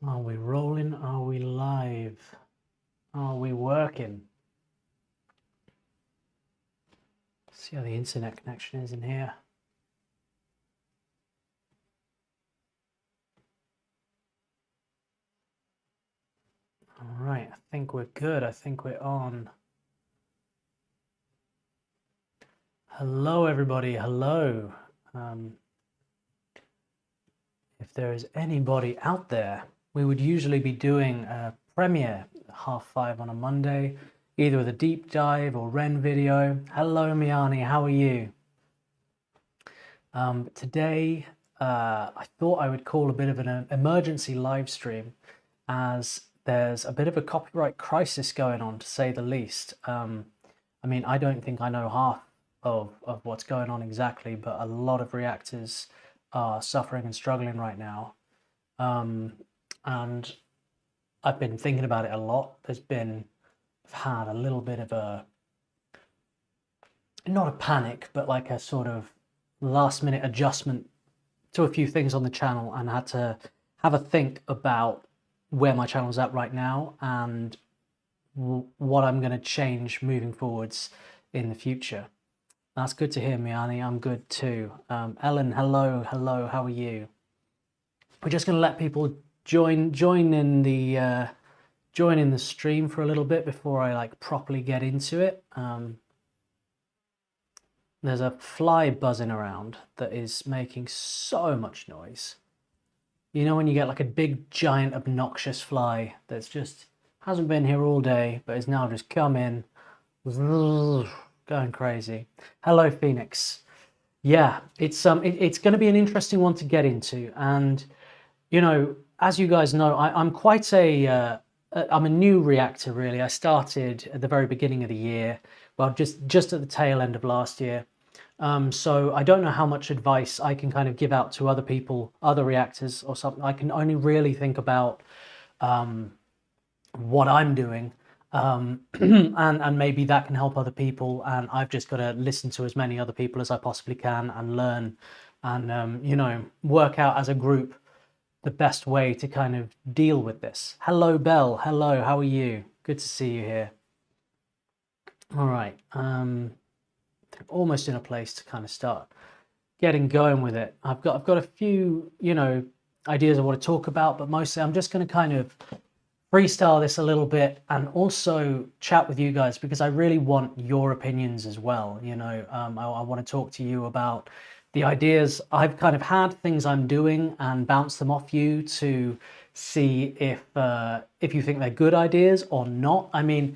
Are we rolling? Are we live? Are we working? See how the internet connection is in here. All right, I think we're good. I think we're on. Hello, everybody. Hello. If there is anybody out there, we would usually be doing a premiere 5:30 on a Monday, either with a deep dive or Ren video. Hello, Miani. How are you? Today, I thought I would call a bit of an emergency live stream, as there's a bit of a copyright crisis going on, to say the least. I mean, I don't think I know half of what's going on exactly, but a lot of reactors are suffering and struggling right now. And I've been thinking about it a lot. I've had a little bit of not a panic, but like a sort of last minute adjustment to a few things on the channel, and had to have a think about where my channel's at right now and what I'm going to change moving forwards in the future. That's good to hear, Miani. I'm good too. Ellen, hello, how are you? We're just going to let people join in the stream for a little bit before I like properly get into it. There's a fly buzzing around that is making so much noise. You know when you get like a big, giant, obnoxious fly that's just hasn't been here all day, but is now just come in, going crazy. Hello, Phoenix. Yeah, it's going to be an interesting one to get into, and you know, as you guys know, I'm quite I'm a new reactor really. I started at the very beginning of the year, well, just at the tail end of last year. So I don't know how much advice I can kind of give out to other people, other reactors or something. I can only really think about what I'm doing, and maybe that can help other people. And I've just got to listen to as many other people as I possibly can and learn, and you know, work out as a group the best way to kind of deal with this. Hello, Belle. Hello, how are you? Good to see you here. All right. Almost in a place to kind of start getting going with it. I've got a few, you know, ideas I want to talk about, but mostly I'm just going to kind of freestyle this a little bit and also chat with you guys, because I really want your opinions as well. You know, I want to talk to you about the ideas I've kind of had, things I'm doing, and bounce them off you to see if you think they're good ideas or not. I mean,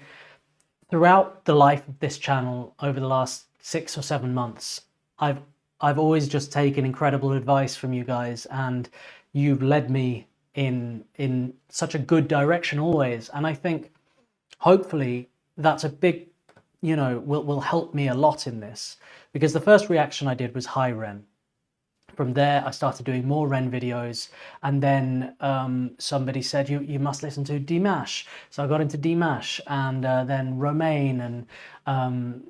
throughout the life of this channel over the last 6 or 7 months, I've always just taken incredible advice from you guys, and you've led me in such a good direction always. And I think hopefully that's a big, you know, will help me a lot in this, because the first reaction I did was high Ren. From there, I started doing more Ren videos, and then somebody said you must listen to Dimash, so I got into Dimash, and then Romain, and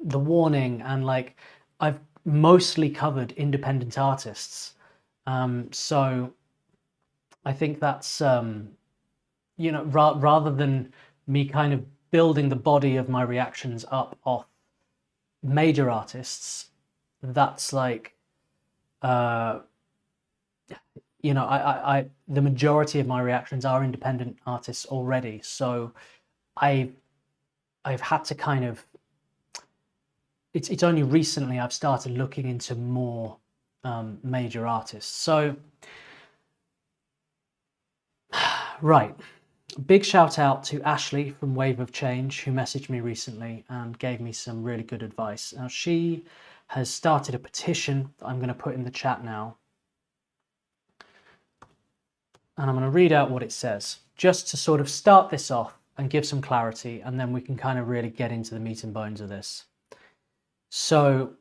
The Warning, and like I've mostly covered independent artists, so I think that's you know, rather than me kind of building the body of my reactions up off major artists, that's like you know, I the majority of my reactions are independent artists already, so I've had to kind of, it's only recently I've started looking into more major artists. So right, big shout out to Ashley from Wave of Change, who messaged me recently and gave me some really good advice. Now, she has started a petition that I'm going to put in the chat now, and I'm going to read out what it says, just to sort of start this off and give some clarity, and then we can kind of really get into the meat and bones of this. So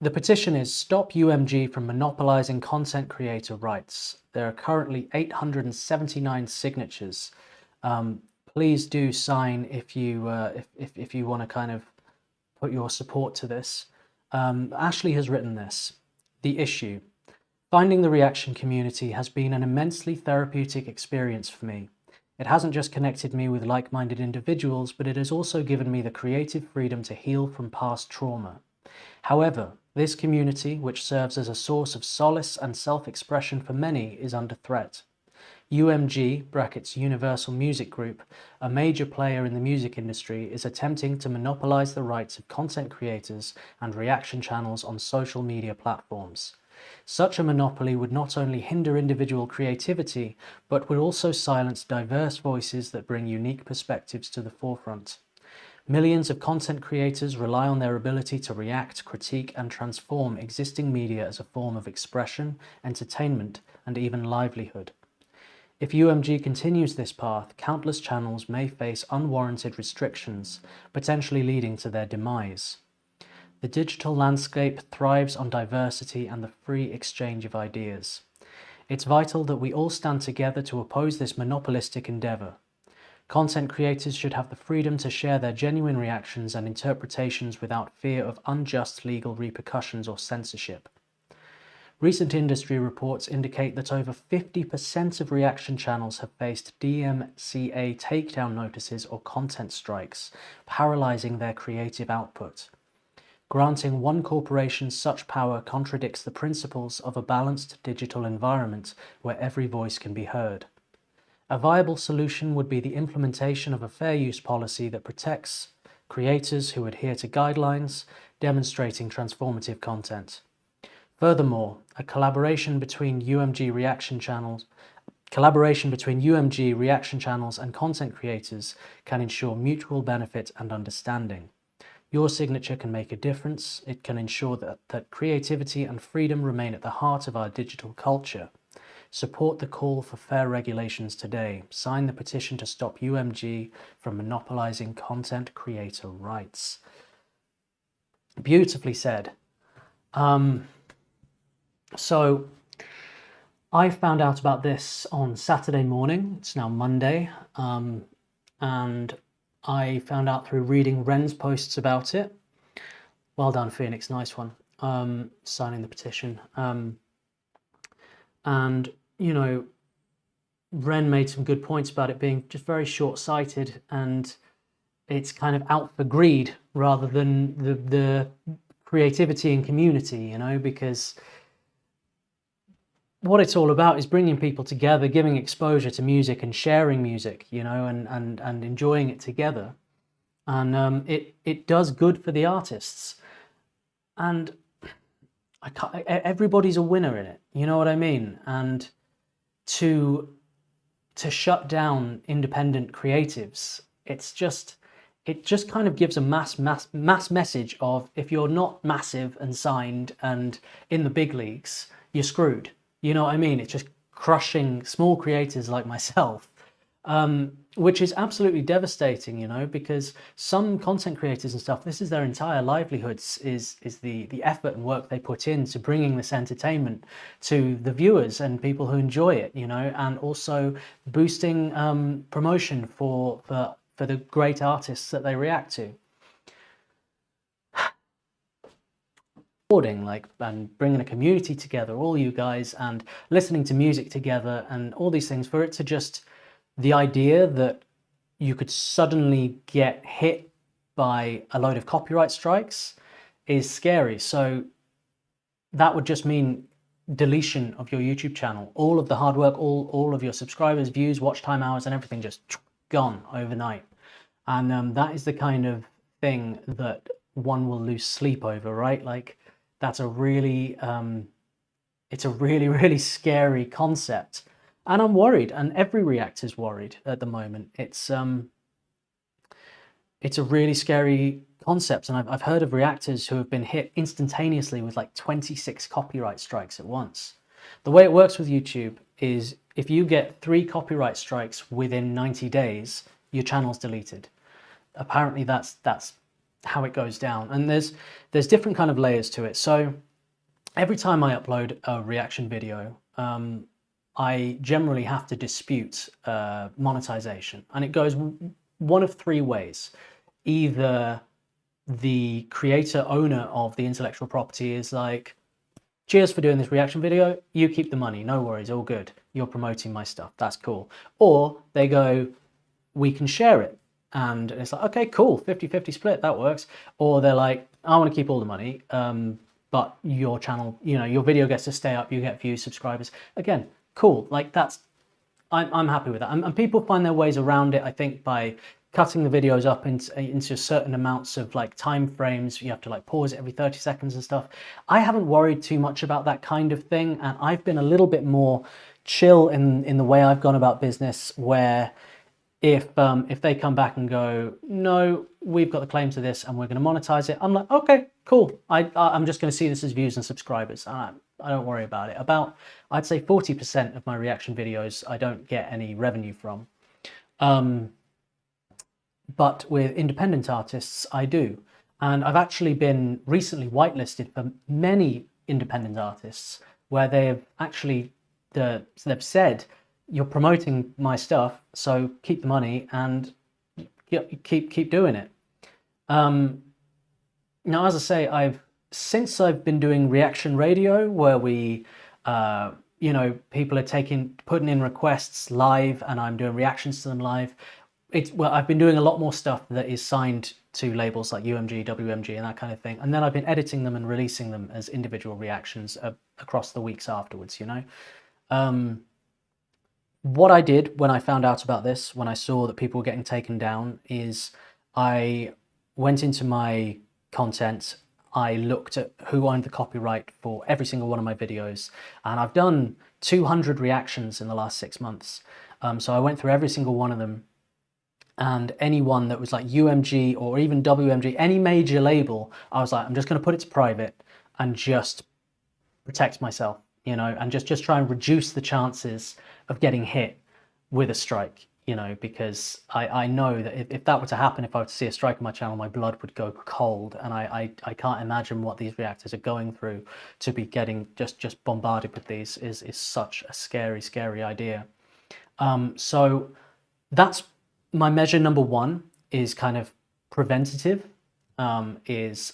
the petition is stop UMG from monopolizing content creator rights. There are currently 879 signatures. Please do sign if you want to kind of put your support to this. Ashley has written this. The issue: Finding the reaction community has been an immensely therapeutic experience for me. It hasn't just connected me with like-minded individuals, but it has also given me the creative freedom to heal from past trauma. However, this community, which serves as a source of solace and self-expression for many, is under threat. UMG (Universal Music Group), a major player in the music industry, is attempting to monopolize the rights of content creators and reaction channels on social media platforms. Such a monopoly would not only hinder individual creativity, but would also silence diverse voices that bring unique perspectives to the forefront. Millions of content creators rely on their ability to react, critique, and transform existing media as a form of expression, entertainment, and even livelihood. If UMG continues this path, countless channels may face unwarranted restrictions, potentially leading to their demise. The digital landscape thrives on diversity and the free exchange of ideas. It's vital that we all stand together to oppose this monopolistic endeavor. Content creators should have the freedom to share their genuine reactions and interpretations without fear of unjust legal repercussions or censorship. Recent industry reports indicate that over 50% of reaction channels have faced DMCA takedown notices or content strikes, paralyzing their creative output. Granting one corporation such power contradicts the principles of a balanced digital environment where every voice can be heard. A viable solution would be the implementation of a fair use policy that protects creators who adhere to guidelines, demonstrating transformative content. Furthermore, a collaboration between UMG reaction channels and content creators can ensure mutual benefit and understanding. Your signature can make a difference. It can ensure that creativity and freedom remain at the heart of our digital culture. Support the call for fair regulations today. Sign the petition to stop UMG from monopolizing content creator rights. Beautifully said. So I found out about this on Saturday morning. It's now Monday. And I found out through reading Ren's posts about it. Well done, Phoenix. Nice one. Signing the petition. And, you know, Ren made some good points about it being just very short-sighted, and it's kind of out for greed rather than the creativity and community, you know, because what it's all about is bringing people together, giving exposure to music and sharing music, you know, and enjoying it together. And it does good for the artists. And everybody's a winner in it, you know what I mean? And to shut down independent creatives, it just kind of gives a mass message of, if you're not massive and signed and in the big leagues, you're screwed. You know what I mean? It's just crushing small creators like myself, which is absolutely devastating, you know, because some content creators and stuff, this is their entire livelihoods, is the effort and work they put into bringing this entertainment to the viewers and people who enjoy it, you know, and also boosting promotion for the great artists that they react to. Like, and bringing a community together, all you guys, and listening to music together and all these things, for it to just, the idea that you could suddenly get hit by a load of copyright strikes is scary. So that would just mean deletion of your YouTube channel. All of the hard work, all of your subscribers, views, watch time hours, and everything just gone overnight. And that is the kind of thing that one will lose sleep over, right? Like, that's a really, it's a really scary concept. And I'm worried, and every reactor's worried at the moment. It's a really scary concept, and I've heard of reactors who have been hit instantaneously with like 26 copyright strikes at once. The way it works with YouTube is, if you get 3 copyright strikes within 90 days, your channel's deleted. Apparently that's how it goes down, and there's different kind of layers to it. So every time I upload a reaction video, I generally have to dispute monetization, and it goes one of 3 ways. Either the creator owner of the intellectual property is like, cheers for doing this reaction video. You keep the money. No worries. All good. You're promoting my stuff. That's cool. Or they go, we can share it. And it's like, okay, cool. 50-50 split. That works. Or they're like, I want to keep all the money. But your channel, you know, your video gets to stay up. You get views, subscribers. Again, cool. Like that's, I'm happy with that. And people find their ways around it, I think, by cutting the videos up into certain amounts of like time frames. You have to like pause it every 30 seconds and stuff. I haven't worried too much about that kind of thing. And I've been a little bit more chill in the way I've gone about business, where if they come back and go, no, we've got the claim to this and we're going to monetize it, I'm like, okay, cool. I'm just going to see this as views and subscribers. I don't worry about it. About, I'd say 40% of my reaction videos, I don't get any revenue from. But with independent artists, I do. And I've actually been recently whitelisted for many independent artists where they've actually, they've said, you're promoting my stuff, so keep the money and keep doing it. Now, as I say, since I've been doing reaction radio, where we, you know, people are putting in requests live, and I'm doing reactions to them live. Well, I've been doing a lot more stuff that is signed to labels like UMG, WMG, and that kind of thing. And then I've been editing them and releasing them as individual reactions across the weeks afterwards. You know. What I did when I found out about this, when I saw that people were getting taken down, is I went into my content, I looked at who owned the copyright for every single one of my videos, and I've done 200 reactions in the last 6 months. So I went through every single one of them, and anyone that was like UMG or even WMG, any major label, I was like, I'm just going to put it to private and just protect myself, you know, and just try and reduce the chances of getting hit with a strike, you know, because I know that if that were to happen, if I were to see a strike on my channel, my blood would go cold, and I can't imagine what these reactors are going through to be getting just bombarded with these is such a scary idea. So that's my measure number one, is kind of preventative, is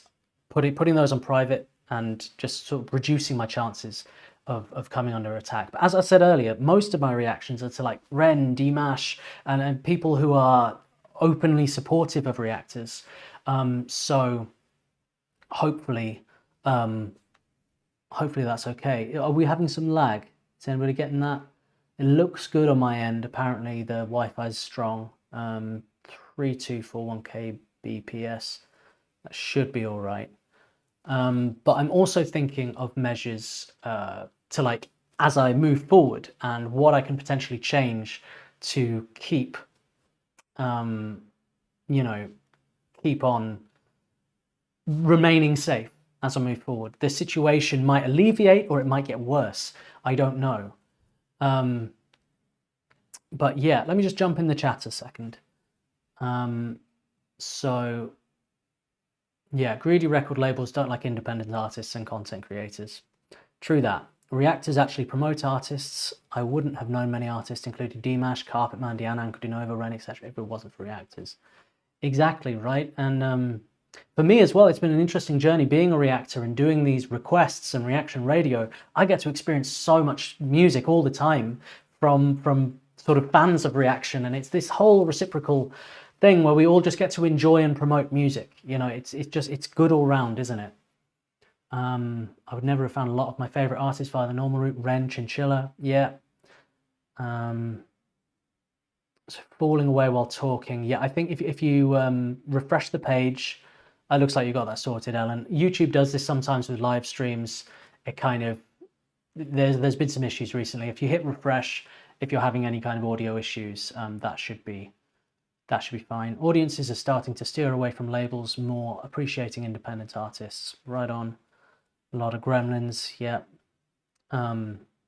putting those on private and just sort of reducing my chances of coming under attack. But as I said earlier, most of my reactions are to like Ren, Dimash, and people who are openly supportive of reactors. So hopefully that's okay. Are we having some lag? Is anybody getting that? It looks good on my end. Apparently the Wi-Fi is strong. 3241 kbps. That should be all right. But I'm also thinking of measures to like, as I move forward, and what I can potentially change to keep, you know, keep on remaining safe as I move forward. The situation might alleviate or it might get worse. I don't know. But yeah, let me just jump in the chat a second. So yeah, greedy record labels don't like independent artists and content creators. True that. Reactors actually promote artists. I wouldn't have known many artists, including Dimash, Carpetman, Diana, Anko Dinova, Ren, etc., if it wasn't for reactors. Exactly, right? And for me as well, it's been an interesting journey being a reactor and doing these requests and reaction radio. I get to experience so much music all the time from sort of fans of reaction, and it's this whole reciprocal thing where we all just get to enjoy and promote music. You know, it's good all round, isn't it? I would never have found a lot of my favorite artists via the normal route. Ren, Chinchilla, yeah. So falling away while talking, yeah. I think if you refresh the page, it looks like you got that sorted, Ellen. YouTube does this sometimes with live streams. It kind of, there's been some issues recently. If you hit refresh, if you're having any kind of audio issues, that should be fine. Audiences are starting to steer away from labels, more appreciating independent artists. Right on. A lot of gremlins, yeah.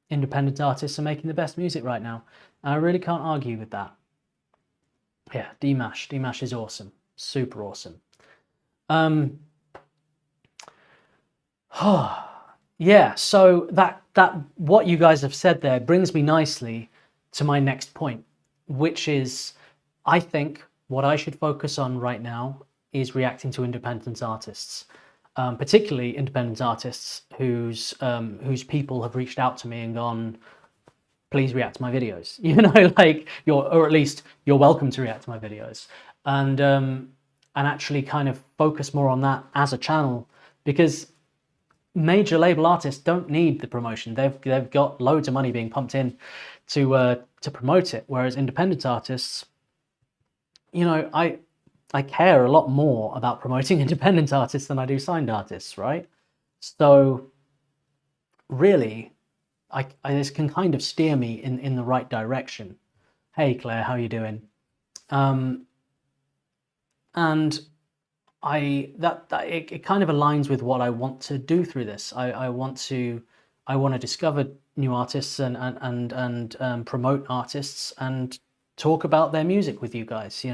Independent artists are making the best music right now. I really can't argue with that. Yeah, Dimash is awesome. Super awesome. Yeah, so that what you guys have said there brings me nicely to my next point, which is, I think what I should focus on right now is reacting to independent artists. particularly independent artists whose people have reached out to me and gone, please react to my videos, like or at least you're welcome to react to my videos, and actually kind of focus more on that as a channel, because major label artists don't need the promotion. They've got loads of money being pumped in to promote it, whereas independent artists, I care a lot more about promoting independent artists than I do signed artists, right? So really, this can kind of steer me in the right direction. Hey Claire, how are you doing? And it kind of aligns with what I want to do through this. I want to discover new artists and promote artists and talk about their music with you guys.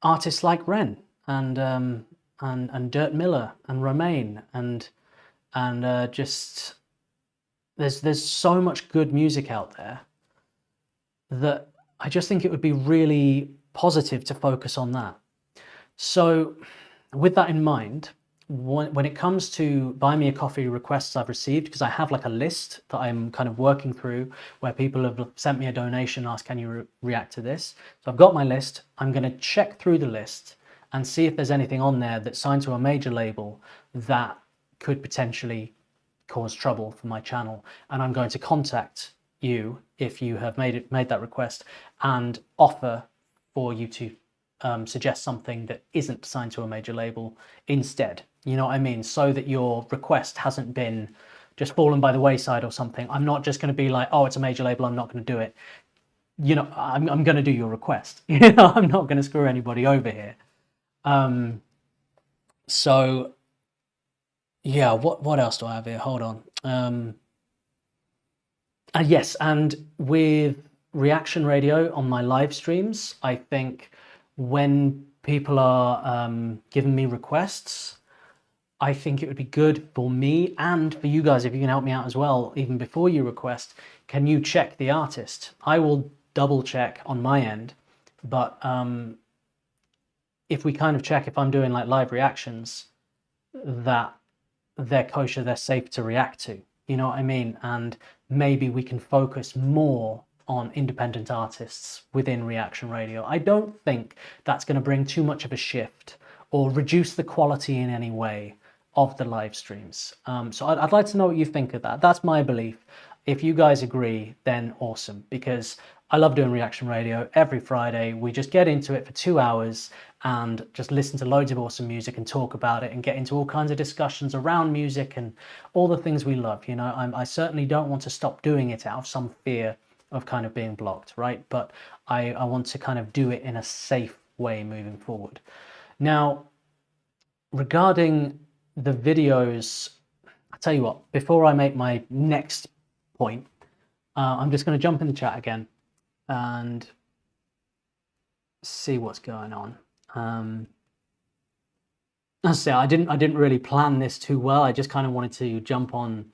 Artists like Ren and Dirt Miller and Romain and just there's so much good music out there that I just think it would be really positive to focus on that. So with that in mind, when it comes to buy me a coffee requests I've received, because I have like a list that I'm kind of working through where people have sent me a donation, asked, can you react to this? So I've got my list. I'm going to check through the list and see if there's anything on there that's signed to a major label that could potentially cause trouble for my channel. And I'm going to contact you if you have made that request and offer for you to suggest something that isn't signed to a major label instead. You know what I mean? So that your request hasn't been just fallen by the wayside or something. I'm not just going to be like, oh, it's a major label, I'm not going to do it. I'm going to do your request. I'm not going to screw anybody over here. So yeah, what else do I have here? Hold on. Yes, and with Reaction Radio on my live streams, I think when people are giving me requests, I think it would be good for me and for you guys, if you can help me out as well, even before you request, can you check the artist? I will double check on my end, but if we kind of check, if I'm doing like live reactions, that they're kosher, they're safe to react to, you know what I mean? And maybe we can focus more on independent artists within Reaction Radio. I don't think that's going to bring too much of a shift or reduce the quality in any way of the live streams. So I'd like to know what you think of that. That's my belief. If you guys agree, then awesome, because I love doing Reaction Radio every Friday. We just get into it for 2 hours and just listen to loads of awesome music and talk about it and get into all kinds of discussions around music and all the things we love. I certainly don't want to stop doing it out of some fear of kind of being blocked, right? But I want to kind of do it in a safe way moving forward. Now, regarding the videos, I'll tell you what, before I make my next point, I'm just going to jump in the chat again and see what's going on. As I say, I didn't really plan this too well. I just kind of wanted to jump on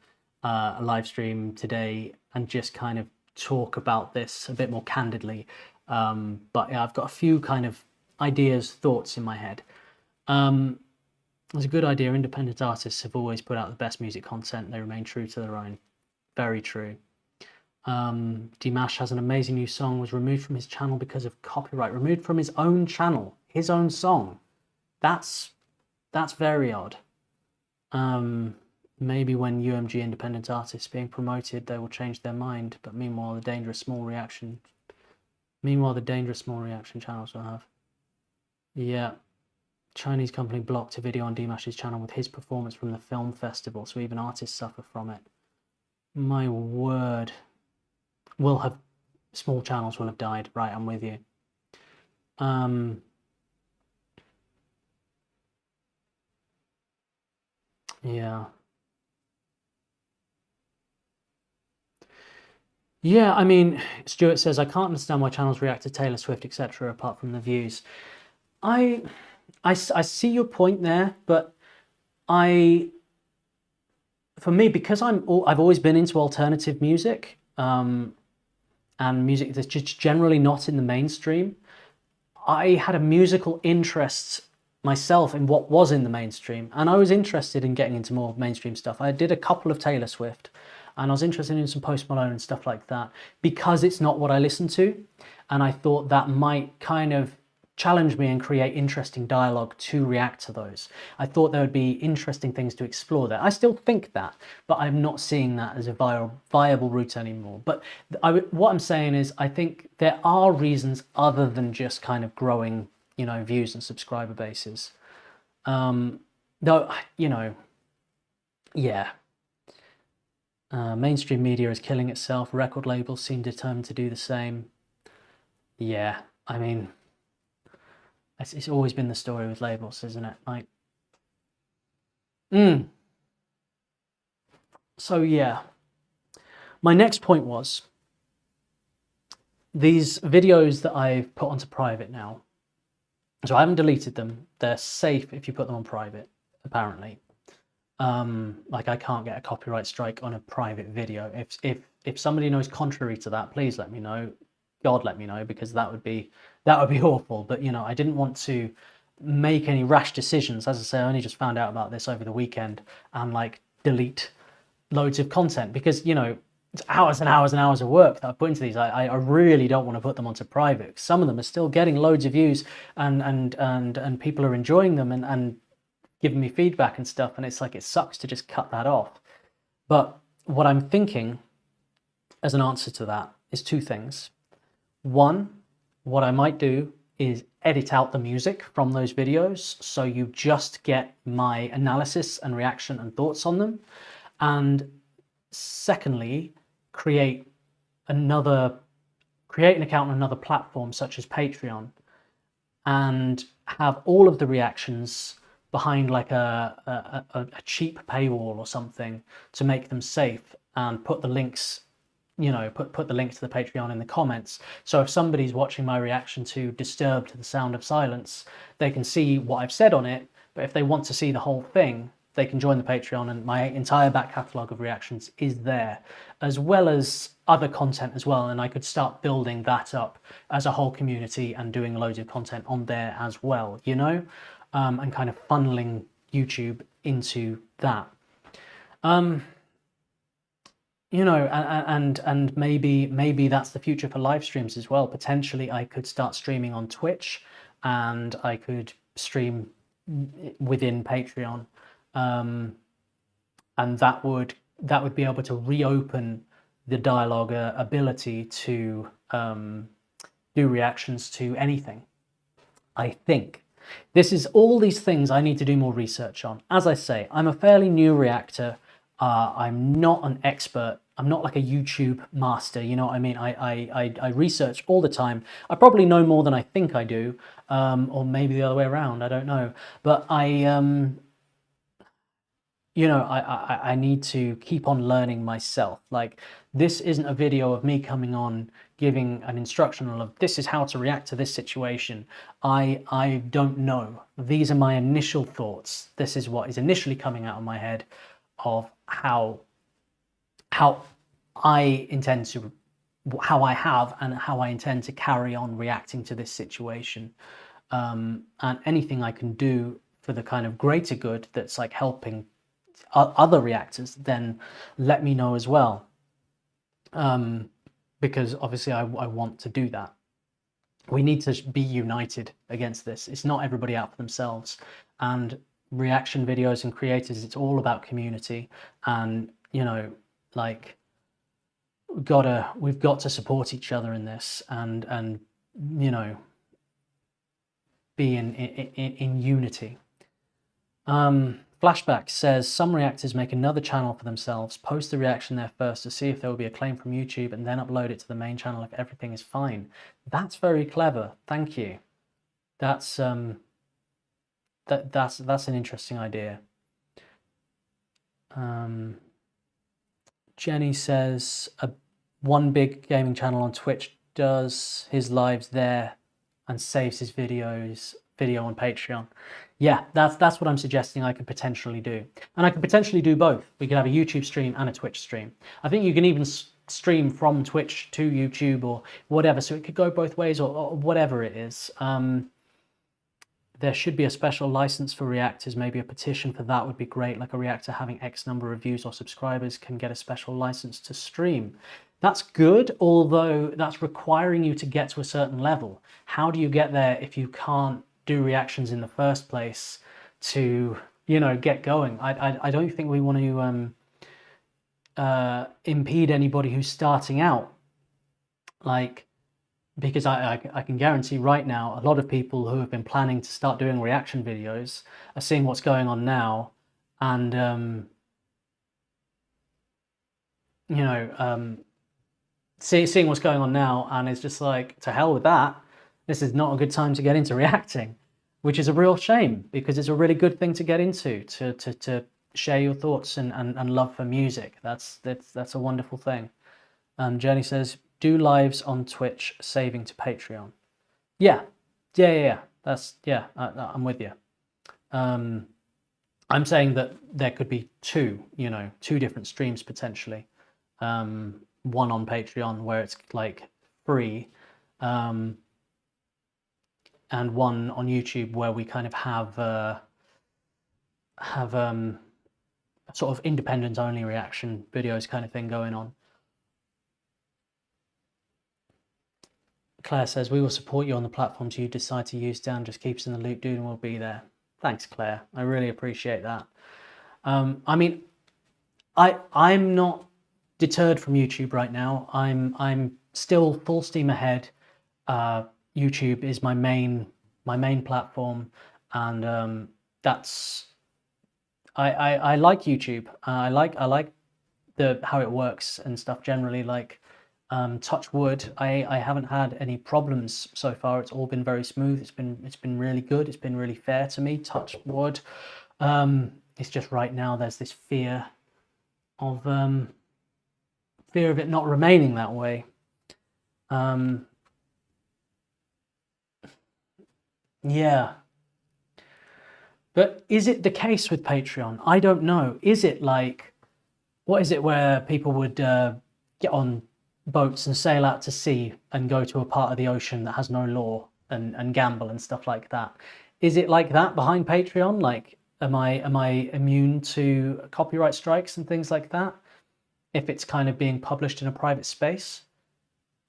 a live stream today and just kind of talk about this a bit more candidly. But yeah, I've got a few kind of ideas, thoughts in my head. It's a good idea. Independent artists have always put out the best music content. They remain true to their own. Very true. Dimash has an amazing new song, was removed from his channel because of copyright. Removed from his own channel, his own song. That's very odd. Maybe when UMG independent artists being promoted, they will change their mind. But meanwhile, the dangerous small reaction channels will have. Yeah. Chinese company blocked a video on Dimash's channel with his performance from the film festival, so even artists suffer from it. My word. Small channels will have died. Right, I'm with you. Yeah. Yeah, I mean, Stuart says, I can't understand why channels react to Taylor Swift, etc., apart from the views. I see your point there, but for me, because I've always been into alternative music, and music that's just generally not in the mainstream, I had a musical interest myself in what was in the mainstream, and I was interested in getting into more mainstream stuff. I did a couple of Taylor Swift, and I was interested in some Post Malone and stuff like that, because it's not what I listen to, and I thought that might kind of challenge me and create interesting dialogue to react to those. I thought there would be interesting things to explore there. I still think that, but I'm not seeing that as a viable route anymore. But what I'm saying is, I think there are reasons other than just kind of growing, you know, views and subscriber bases. Though, you know, yeah. Mainstream media is killing itself. Record labels seem determined to do the same. Yeah, I mean, it's always been the story with labels, isn't it? Like, So yeah, my next point was, these videos that I've put onto private now, so I haven't deleted them. They're safe if you put them on private, apparently. Like, I can't get a copyright strike on a private video. If somebody knows contrary to that, please let me know. God, let me know, because that would be awful. But, you know, I didn't want to make any rash decisions. As I say, I only just found out about this over the weekend, and like delete loads of content, because, you know, it's hours and hours and hours of work that I put into these. I really don't want to put them onto private. Some of them are still getting loads of views, and people are enjoying them and giving me feedback and stuff, and it's like, it sucks to just cut that off. But what I'm thinking as an answer to that is two things. One, what I might do is edit out the music from those videos, so you just get my analysis and reaction and thoughts on them. And secondly, create an account on another platform such as Patreon, and have all of the reactions behind like a cheap paywall or something to make them safe, and put the links, you know, put the link to the Patreon in the comments. So if somebody's watching my reaction to Disturbed to the Sound of Silence, they can see what I've said on it, but if they want to see the whole thing, they can join the Patreon, and my entire back catalogue of reactions is there, as well as other content as well, and I could start building that up as a whole community and doing loads of content on there as well, you know, and kind of funneling YouTube into that. You know, and maybe that's the future for live streams as well. Potentially I could start streaming on Twitch, and I could stream within Patreon, and that would be able to reopen the dialogue ability to do reactions to anything. I think this is all these things I need to do more research on. As I say, I'm a fairly new reactor. I'm not an expert. I'm not like a YouTube master, you know what I mean? I research all the time. I probably know more than I think I do, or maybe the other way around, I don't know. But you know, I need to keep on learning myself. Like, this isn't a video of me coming on giving an instructional of this is how to react to this situation. I don't know. These are my initial thoughts. This is what is initially coming out of my head of how I intend to, how I have and how I intend to carry on reacting to this situation. And anything I can do for the kind of greater good that's like helping other reactors, then let me know as well. Because obviously I want to do that. We need to be united against this. It's not everybody out for themselves. And reaction videos and creators, it's all about community. And, you know, like, we've got to support each other in this, and you know, be in unity. Flashback says some reactors make another channel for themselves, post the reaction there first to see if there will be a claim from YouTube, and then upload it to the main channel if everything is fine. That's very clever. Thank you. That's that's an interesting idea. Jenny says one big gaming channel on Twitch does his lives there and saves his video on Patreon. Yeah, that's what I'm suggesting I could potentially do. And I could potentially do both. We could have a YouTube stream and a Twitch stream. I think you can even stream from Twitch to YouTube or whatever, so it could go both ways, or whatever it is. there should be a special license for reactors. Maybe a petition for that would be great. Like a reactor having X number of views or subscribers can get a special license to stream. That's good, although that's requiring you to get to a certain level. How do you get there if you can't do reactions in the first place to, you know, get going? I don't think we want to impede anybody who's starting out. Like, because I can guarantee right now, a lot of people who have been planning to start doing reaction videos are seeing what's going on now, and you know, seeing what's going on now, and it's just like, to hell with that. This is not a good time to get into reacting, which is a real shame, because it's a really good thing to get into, to share your thoughts and love for music. That's a wonderful thing. Jenny says, do lives on Twitch, saving to Patreon. Yeah. That's, yeah, I'm with you. I'm saying that there could be two different streams potentially. One on Patreon where it's like free, and one on YouTube where we kind of have sort of independent only reaction videos kind of thing going on. Claire says, we will support you on the platforms you decide to use. Dan, just keep us in the loop, dude, and we'll be there. Thanks, Claire. I really appreciate that. I mean, I'm not deterred from YouTube right now. I'm still full steam ahead. YouTube is my main platform, and that's I like YouTube. I like how it works and stuff generally. Like, touch wood, I haven't had any problems so far. It's all been very smooth. It's been really good. It's been really fair to me. Touch wood. It's just right now there's this fear of it not remaining that way. Yeah. But is it the case with Patreon? I don't know. Is it like, what is it where people would get on boats and sail out to sea and go to a part of the ocean that has no law and gamble and stuff like that? Is it like that behind Patreon? Like, am I immune to copyright strikes and things like that if it's kind of being published in a private space?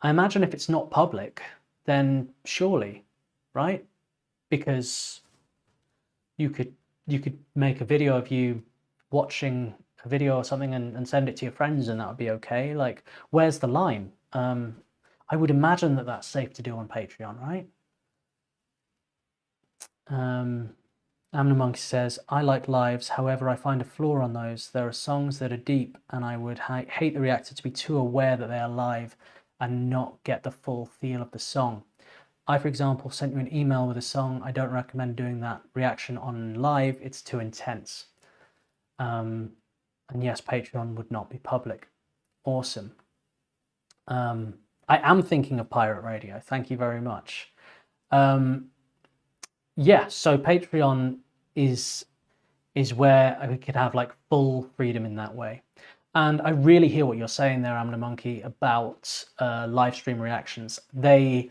I imagine if it's not public, then surely, right? Because you could make a video of you watching a video or something and send it to your friends, and that would be okay. Like, where's the line? I would imagine that that's safe to do on Patreon, right? Amna Monkey says, I like lives, however I find a flaw on those. There are songs that are deep, and I would hate the reactor to be too aware that they are live and not get the full feel of the song. I, for example, sent you an email with a song. I don't recommend doing that reaction on live. It's too intense. And yes, Patreon would not be public. Awesome. I am thinking of pirate radio. Thank you very much. Yeah, so Patreon is where we could have like full freedom in that way. And I really hear what you're saying there, Amna Monkey, about live stream reactions. There's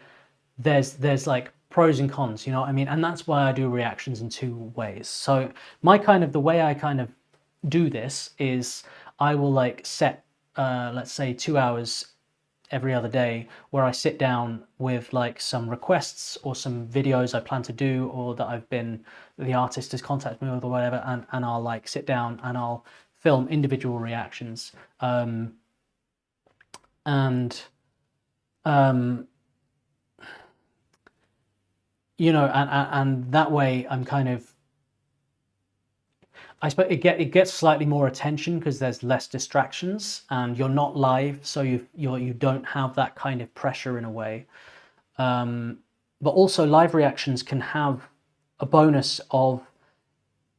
like pros and cons, you know what I mean? And that's why I do reactions in two ways. So the way I kind of do this is I will like set let's say 2 hours every other day where I sit down with like some requests or some videos I plan to do, or that the artist has contacted me with or whatever, and I'll like sit down and I'll film individual reactions, you know, and that way I'm kind of, I suppose it gets slightly more attention because there's less distractions and you're not live, so you don't have that kind of pressure in a way. But also live reactions can have a bonus of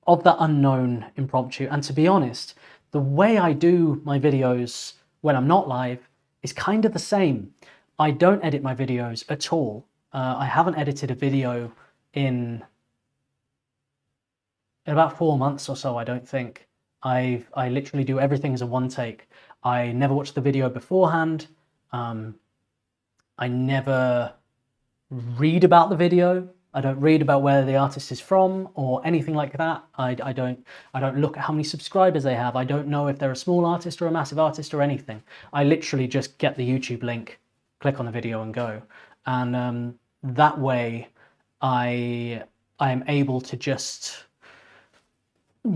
that unknown impromptu. And to be honest, the way I do my videos when I'm not live is kind of the same. I don't edit my videos at all. I haven't edited a video in about 4 months or so, I don't think. I literally do everything as a one take. I never watch the video beforehand. I never read about the video I don't read about where the artist is from or anything like that. I don't look at how many subscribers they have. I don't know if they're a small artist or a massive artist or anything. I literally just get the YouTube link, click on the video and go. And that way I am able to just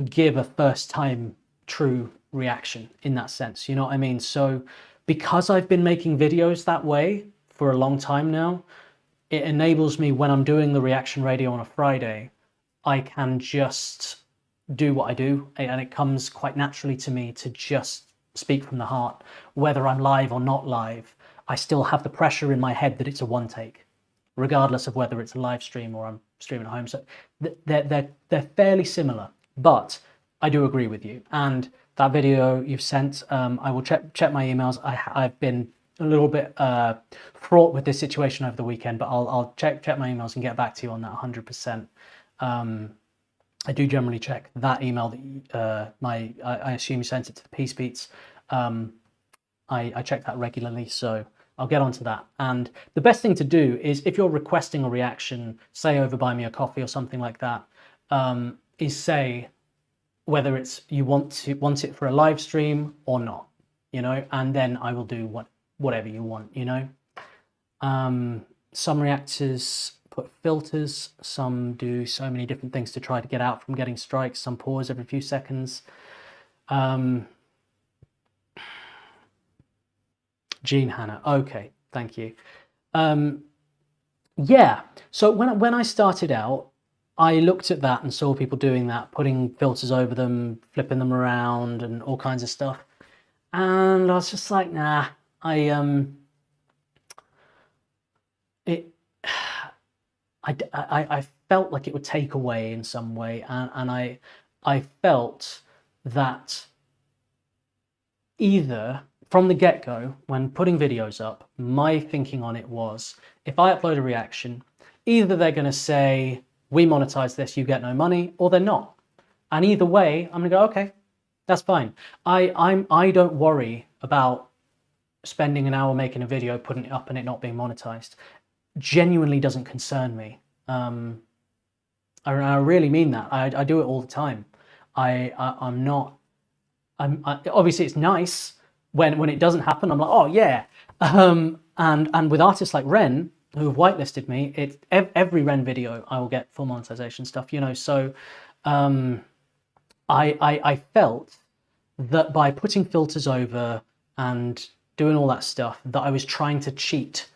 give a first time true reaction in that sense, you know what I mean? So because I've been making videos that way for a long time now, it enables me, when I'm doing the reaction radio on a Friday, I can just do what I do, and it comes quite naturally to me to just speak from the heart. Whether I'm live or not live, I still have the pressure in my head that it's a one take, regardless of whether it's a live stream or I'm streaming at home. So they're fairly similar, but I do agree with you. And that video you've sent, I will check my emails. I've been a little bit fraught with this situation over the weekend, but I'll check my emails and get back to you on that 100%. I do generally check that email that I assume you sent it to the Peace Beats. I check that regularly, so I'll get onto that. And the best thing to do is, if you're requesting a reaction, say over Buy Me a Coffee or something like that, is say whether it's you want it for a live stream or not, you know, and then I will do whatever you want, you know. Some reactors put filters, some do so many different things to try to get out from getting strikes, some pause every few seconds. Jean Hannah, okay, thank you. Yeah, so when I started out, I looked at that and saw people doing that, putting filters over them, flipping them around and all kinds of stuff. And I was just like, nah, I felt like it would take away in some way, and I felt that either from the get-go, when putting videos up, my thinking on it was, if I upload a reaction, either they're going to say, we monetize this, you get no money, or they're not. And either way, I'm gonna go, okay, that's fine. I don't worry about spending an hour making a video, putting it up and it not being monetized. Genuinely doesn't concern me. I really mean that. I do it all the time. Obviously it's nice when it doesn't happen. I'm like, oh yeah. And with artists like Ren, who have whitelisted me, every Ren video I will get full monetization stuff, you know. So I felt that by putting filters over and doing all that stuff, that I was trying to cheat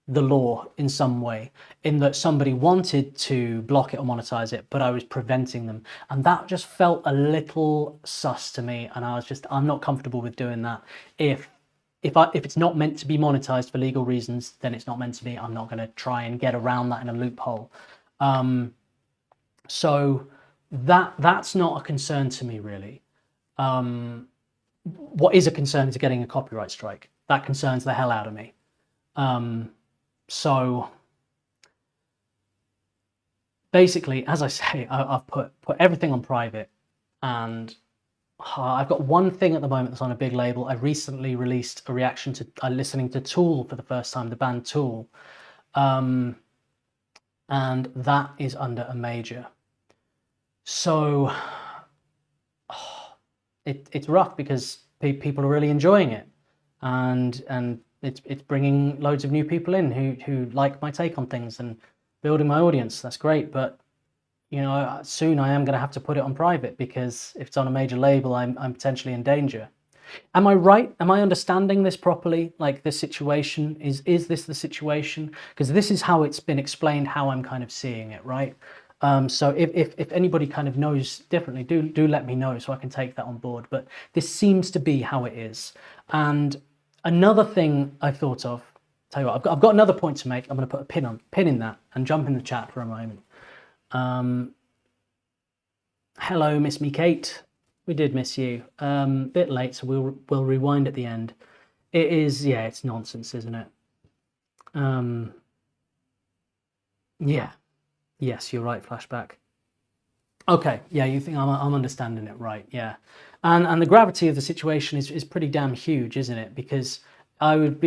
the law in some way, in that somebody wanted to block it or monetize it, but I was preventing them. And that just felt a little sus to me, and I'm not comfortable with doing that. If it's not meant to be monetized for legal reasons, then it's not meant to be. I'm not going to try and get around that in a loophole. So that's not a concern to me, really. What is a concern is getting a copyright strike. That concerns the hell out of me. So basically, as I say, I've put everything on private, and I've got one thing at the moment that's on a big label. I recently released a reaction to listening to Tool for the first time, the band Tool, and that is under a major. So it's rough because people are really enjoying it, and it's bringing loads of new people in who like my take on things and building my audience. That's great, but you know, soon I am going to have to put it on private, because if it's on a major label, I'm potentially in danger. Am I right? Am I understanding this properly? Like, this situation, is this the situation? Because this is how it's been explained, how I'm kind of seeing it, right? So if anybody kind of knows differently, do let me know so I can take that on board. But this seems to be how it is. And another thing I thought of, tell you what, I've got another point to make. I'm going to put a pin in that and jump in the chat for a moment. Hello, Miss Me Kate. We did miss you. Bit late, so we'll rewind at the end. It is, yeah, it's nonsense, isn't it? Yeah. Yes, you're right, flashback. Okay, yeah, you think I'm understanding it right, yeah. And the gravity of the situation is pretty damn huge, isn't it? Because I would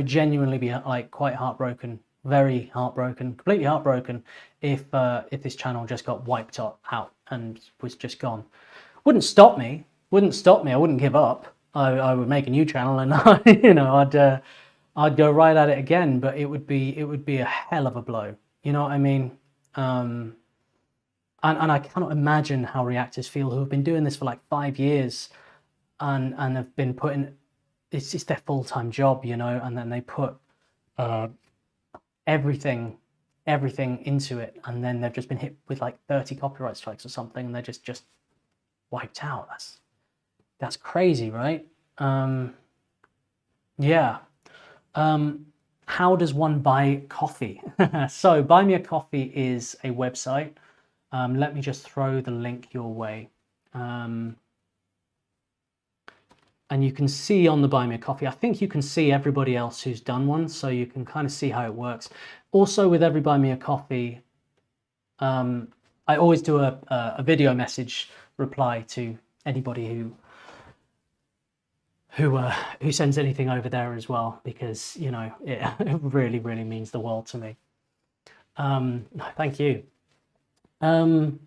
genuinely be like quite heartbroken very heartbroken, completely heartbroken if this channel just got wiped out and was just gone. Wouldn't stop me. I wouldn't give up. I would make a new channel and I'd go right at it again. But it would be a hell of a blow. You know what I mean? And I cannot imagine how reactors feel, who have been doing this for like 5 years and have been putting, it's their full-time job, you know, and then they put everything into it, and then they've just been hit with like 30 copyright strikes or something, and they're just wiped out. That's crazy, right? Yeah. How does one buy coffee? So Buy Me a Coffee is a website. Let me just throw the link your way. And you can see on the Buy Me a Coffee, I think you can see everybody else who's done one, so you can kind of see how it works. Also with every Buy Me a Coffee, I always do a video message reply to anybody who sends anything over there as well, because, you know, it really, really means the world to me. Thank you. What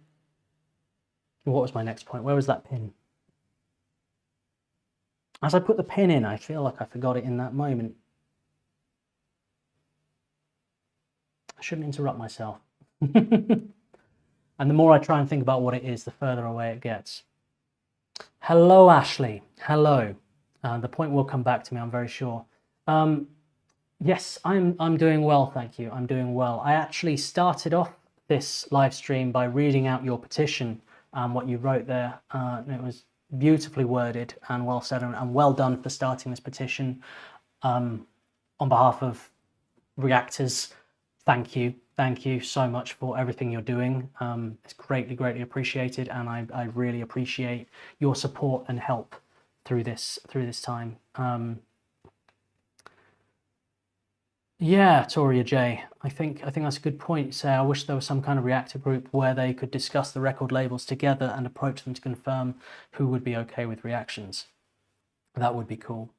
was my next point? Where was that pin? As I put the pin in, I feel like I forgot it in that moment. I shouldn't interrupt myself. And the more I try and think about what it is, the further away it gets. Hello, Ashley. Hello. The point will come back to me, I'm very sure. Yes, I'm doing well, thank you. I'm doing well. I actually started off this live stream by reading out your petition, what you wrote there. It was beautifully worded and well said, and well done for starting this petition. On behalf of Reactors, thank you so much for everything you're doing. It's greatly appreciated, and I really appreciate your support and help through this time. Yeah, Toria J, I think that's a good point. Say, I wish there was some kind of reactor group where they could discuss the record labels together and approach them to confirm who would be okay with reactions. That would be cool.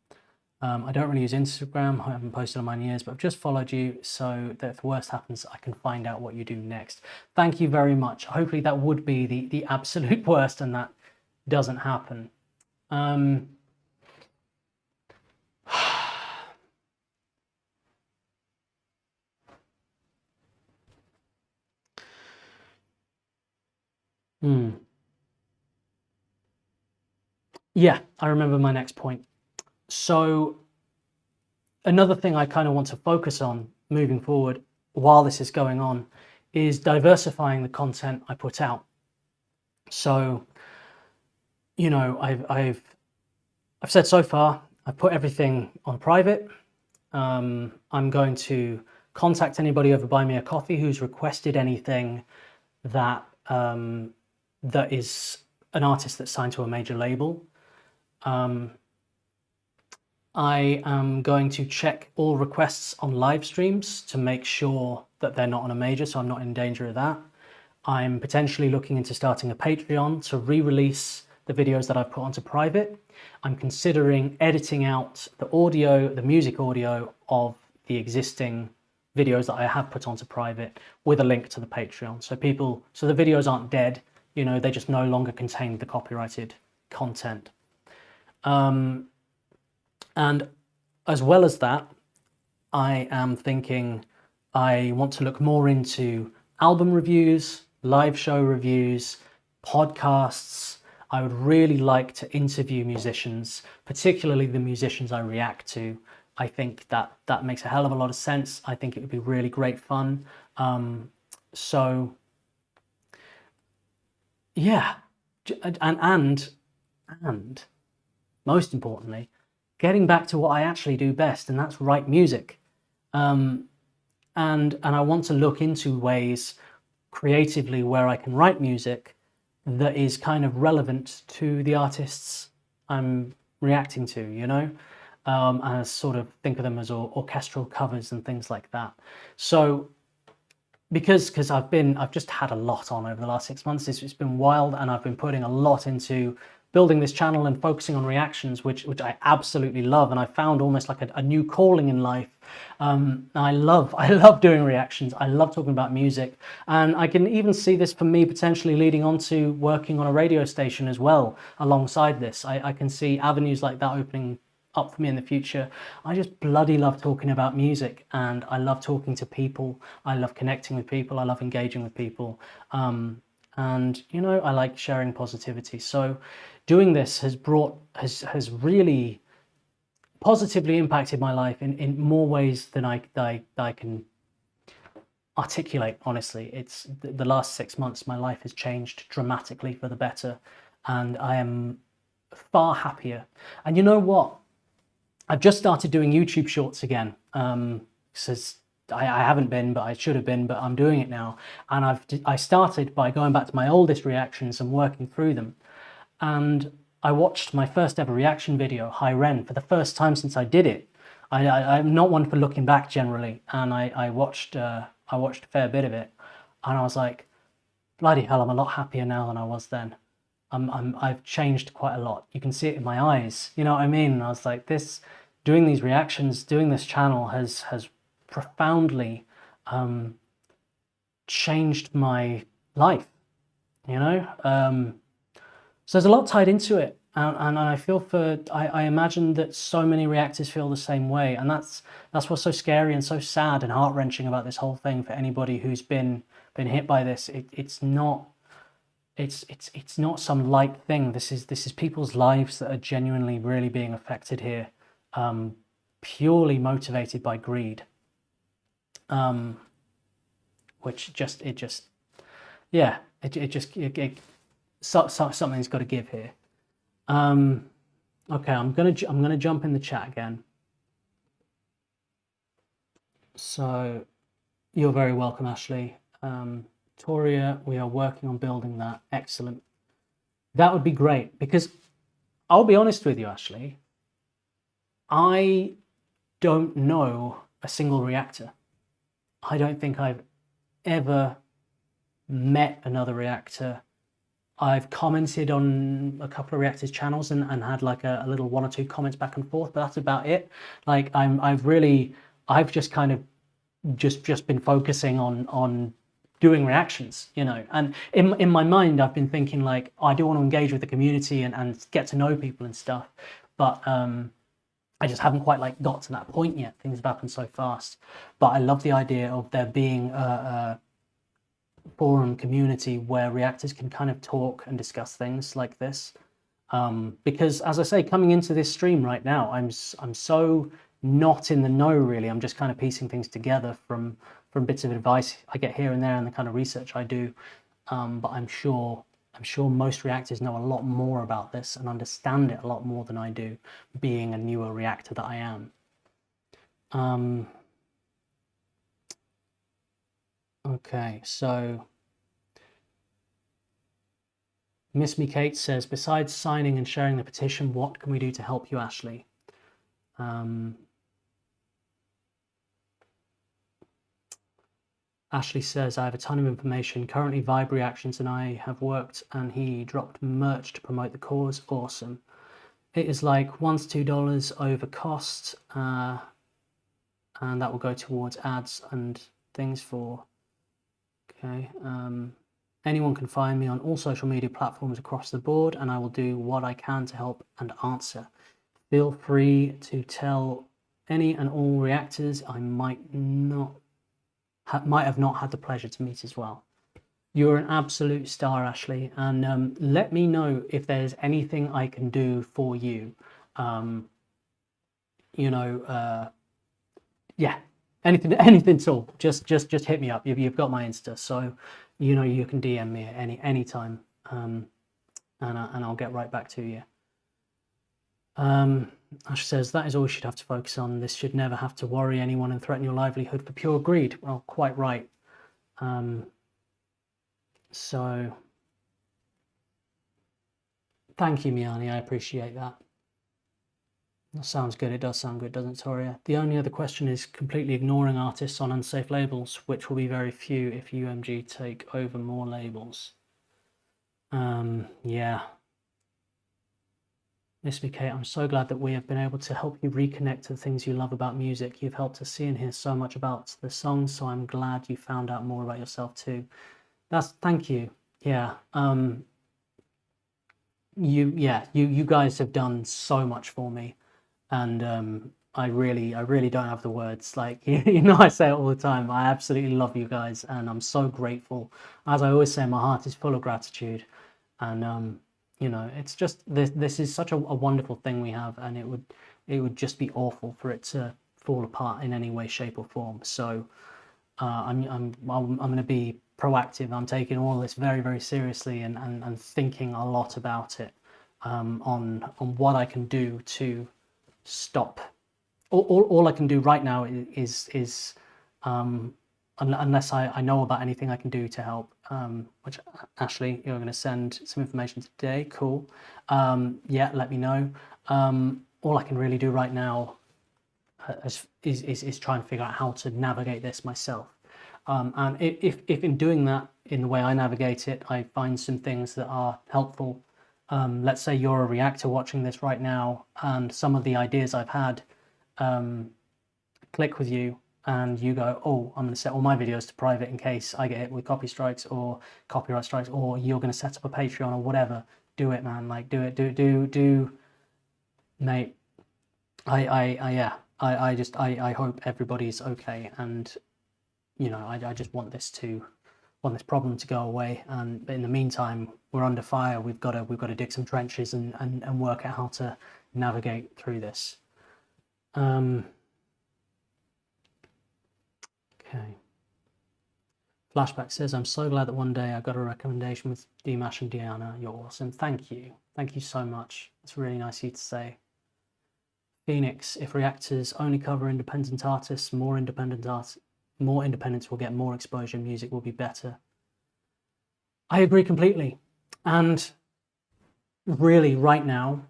I don't really use Instagram. I haven't posted on mine in years, but I've just followed you so that if the worst happens, I can find out what you do next. Thank you very much. Hopefully that would be the absolute worst and that doesn't happen. Yeah, I remember my next point. So another thing I kind of want to focus on moving forward while this is going on is diversifying the content I put out. So, you know, I've said so far, I've put everything on private. I'm going to contact anybody over Buy Me a Coffee who's requested anything that that is an artist that's signed to a major label. I am going to check all requests on live streams to make sure that they're not on a major, so I'm not in danger of that. I'm potentially looking into starting a Patreon to re-release the videos that I've put onto private. I'm considering editing out the audio, the music audio of the existing videos that I have put onto private with a link to the Patreon. So the videos aren't dead, you know, they just no longer contain the copyrighted content. And as well as that, I am thinking I want to look more into album reviews, live show reviews, podcasts. I would really like to interview musicians, particularly the musicians I react to. I think that makes a hell of a lot of sense. I think it would be really great fun. So yeah, and most importantly, getting back to what I actually do best, and that's write music. And I want to look into ways creatively where I can write music that is kind of relevant to the artists I'm reacting to, you know, and sort of think of them as orchestral covers and things like that. So because I've just had a lot on over the last 6 months, it's been wild, and I've been putting a lot into building this channel and focusing on reactions, which I absolutely love, and I found almost like a new calling in life. I love doing reactions. I love talking about music, and I can even see this for me potentially leading on to working on a radio station as well alongside this. I can see avenues like that opening up for me in the future. I just bloody love talking about music, and I love talking to people. I love connecting with people. I love engaging with people. And you know, I like sharing positivity. So doing this has really positively impacted my life in more ways than I can articulate. Honestly, it's the last 6 months, my life has changed dramatically for the better, and I am far happier. And you know what? I've just started doing YouTube shorts again. Because I haven't been, but I should have been, but I'm doing it now. And I started by going back to my oldest reactions and working through them. And I watched my first ever reaction video, High Ren, for the first time since I did it. I'm not one for looking back generally, and I watched a fair bit of it, and I was like, bloody hell, I'm a lot happier now than I was then. I've changed quite a lot. You can see it in my eyes, you know what I mean? And I was like, doing these reactions, doing this channel has profoundly changed my life, you know? So there's a lot tied into it, and I feel I imagine that so many reactors feel the same way, and that's what's so scary and so sad and heart-wrenching about this whole thing for anybody who's been hit by this. It's not some light thing. This is people's lives that are genuinely really being affected here, purely motivated by greed, which something's got to give here. Okay, I'm gonna jump in the chat again. So you're very welcome, Ashley. Toria, we are working on building that. Excellent. That would be great, because I'll be honest with you, Ashley, I don't know a single reactor. I don't think I've ever met another reactor. I've commented on a couple of reactors channels and had like a little 1 or 2 comments back and forth, but that's about it. Like I've just kind of just been focusing on doing reactions, you know, and in my mind I've been thinking like, I do want to engage with the community and get to know people and stuff, but I just haven't quite like got to that point yet. Things have happened so fast, but I love the idea of there being a forum community where reactors can kind of talk and discuss things like this, because as I say, coming into this stream right now, I'm so not in the know really. I'm just kind of piecing things together from bits of advice I get here and there and the kind of research I do, but I'm sure most reactors know a lot more about this and understand it a lot more than I do, being a newer reactor that I am. Okay, so Miss Me Kate says, besides signing and sharing the petition, what can we do to help you, Ashley? Ashley says, I have a ton of information. Currently, Vibe Reactions and I have worked, and he dropped merch to promote the cause. Awesome. It is like $1 to $2 over cost, and that will go towards ads and things for... Okay. Anyone can find me on all social media platforms across the board, and I will do what I can to help and answer. Feel free to tell any and all reactors I might have not had the pleasure to meet as well. You're an absolute star, Ashley, and let me know if there's anything I can do for you. You know, yeah, anything at all. Just hit me up. You've got my Insta, so you know you can DM me at any time, and I'll get right back to you. Ash says, that is all you should have to focus on. This should never have to worry anyone and threaten your livelihood for pure greed. Well, quite right. So thank you, Miani. I appreciate that. That sounds good. It does sound good, doesn't it, Toria? The only other question is completely ignoring artists on unsafe labels, which will be very few if UMG take over more labels. Yeah. Miss Me Kate, I'm so glad that we have been able to help you reconnect to the things you love about music. You've helped us see and hear so much about the songs, so I'm glad you found out more about yourself too. Thank you. Yeah. You guys have done so much for me, and I really don't have the words. Like I say it all the time. I absolutely love you guys, and I'm so grateful. As I always say, my heart is full of gratitude, and it's just this is such a wonderful thing we have, and it would just be awful for it to fall apart in any way, shape, or form. So I'm going to be proactive. I'm taking all this very, very seriously, and thinking a lot about it, on what I can do to stop. All I can do right now is unless I know about anything I can do to help. Which, Ashley, you're going to send some information today. Cool. Yeah, let me know. All I can really do right now is try and figure out how to navigate this myself. And if in doing that, in the way I navigate it, I find some things that are helpful. Let's say you're a reactor watching this right now, and some of the ideas I've had click with you, and you go, oh, I'm going to set all my videos to private in case I get hit with copy strikes or copyright strikes, or you're going to set up a Patreon or whatever. Do it, man. Like, do it. Do, mate. I hope everybody's okay, and I just want this problem to go away. And in the meantime, we're under fire. We've got to dig some trenches and work out how to navigate through this. Okay. Flashback says, I'm so glad that one day I got a recommendation with Dimash and Diana. You're awesome. Thank you. Thank you so much. It's really nice of you to say. Phoenix, if Reactors only cover independent artists, more independents will get more exposure, music will be better. I agree completely. And really, right now,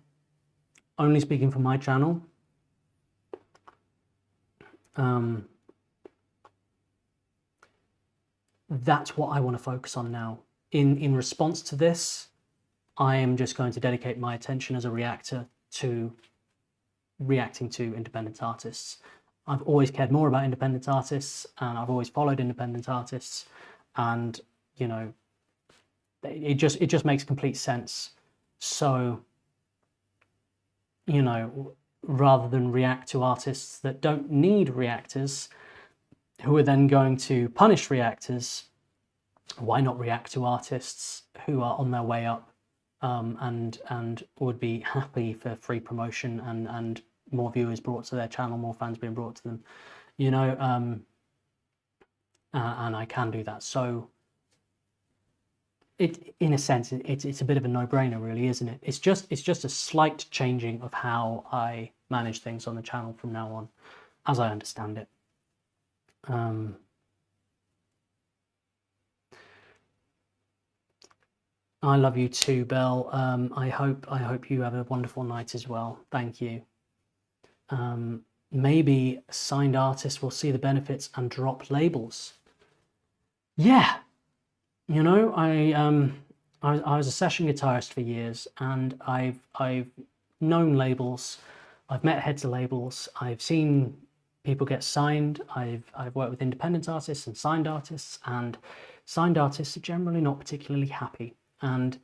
only speaking for my channel, that's what I want to focus on now. In response to this, I am just going to dedicate my attention as a reactor to reacting to independent artists. I've always cared more about independent artists, and I've always followed independent artists, and it just makes complete sense. So rather than react to artists that don't need reactors, who are then going to punish reactors, why not react to artists who are on their way up, and would be happy for free promotion and more viewers brought to their channel, more fans being brought to them, and I can do that. So in a sense, it's a bit of a no-brainer, really, isn't it? It's just a slight changing of how I manage things on the channel from now on, as I understand it. I love you too, Belle. I hope you have a wonderful night as well. Thank you. Maybe signed artists will see the benefits and drop labels. Yeah, I was a session guitarist for years, and I've known labels. I've met heads of labels. I've seen people get signed. I've worked with independent artists and signed artists are generally not particularly happy. And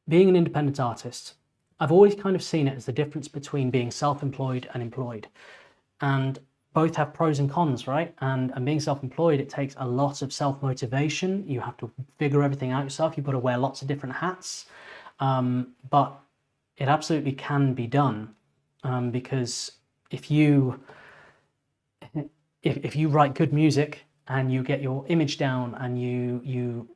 being an independent artist, I've always kind of seen it as the difference between being self-employed and employed, and both have pros and cons, right? And being self-employed, it takes a lot of self-motivation. You have to figure everything out yourself. You've got to wear lots of different hats, but it absolutely can be done, because if you write good music and you get your image down, and you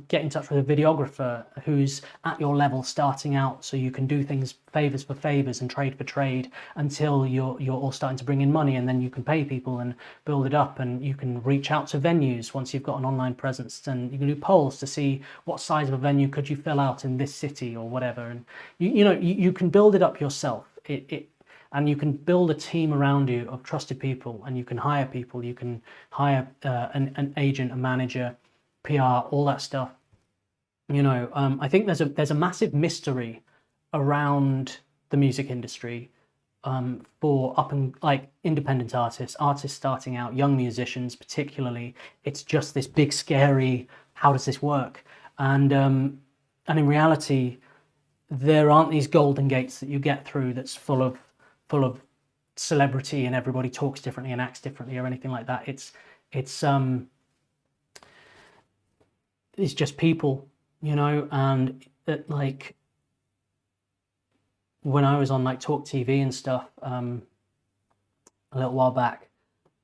get in touch with a videographer who's at your level starting out, so you can do things favors for favors and trade for trade until you're all starting to bring in money, and then you can pay people and build it up, and you can reach out to venues once you've got an online presence, and you can do polls to see what size of a venue could you fill out in this city or whatever, and you can build it up yourself. And you can build a team around you of trusted people, and you can hire people. You can hire an agent, a manager, PR, all that stuff. I think there's a massive mystery around the music industry for up and like independent artists starting out, young musicians particularly. It's just this big scary, how does this work? And in reality, there aren't these golden gates that you get through that's full of celebrity and everybody talks differently and acts differently or anything like that. It's just people, you know. And it, like when I was on like Talk TV and stuff a little while back,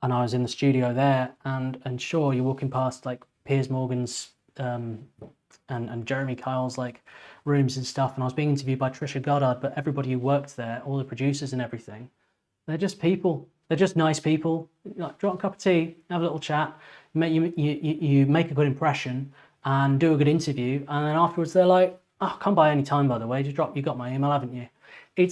and I was in the studio there, and sure, you're walking past like Piers Morgan's and Jeremy Kyle's like rooms and stuff, and I was being interviewed by Trisha Goddard, but everybody who worked there, all the producers and everything, they're just people. They're just nice people. Like, drop a cup of tea, have a little chat, you make a good impression and do a good interview, and then afterwards they're like, oh, come by any time, by the way, you got my email, haven't you?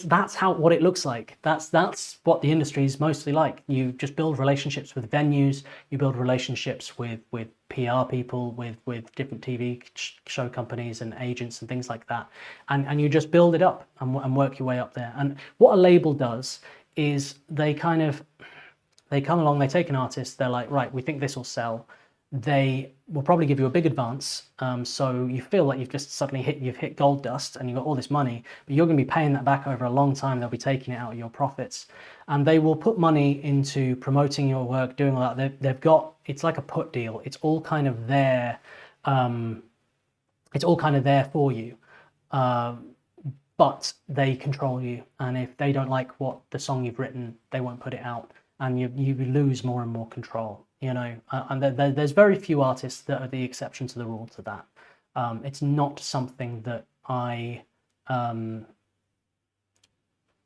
That's what it looks like. That's what the industry is mostly like. You just build relationships with venues, you build relationships with PR people, with different TV show companies and agents and things like that, and you just build it up and work your way up there. And what a label does is they come along, they take an artist, they're like, right, we think this will sell. They will probably give you a big advance, so you feel like you've just suddenly hit gold dust and you've got all this money, but you're going to be paying that back over a long time. They'll be taking it out of your profits, and they will put money into promoting your work, doing all that. They've got, it's like a put deal. It's all kind of there. It's all kind of there for you, but they control you, and if they don't like what the song you've written, they won't put it out, and you lose more and more control. You know, and there's very few artists that are the exception to the rule to that. It's not something that I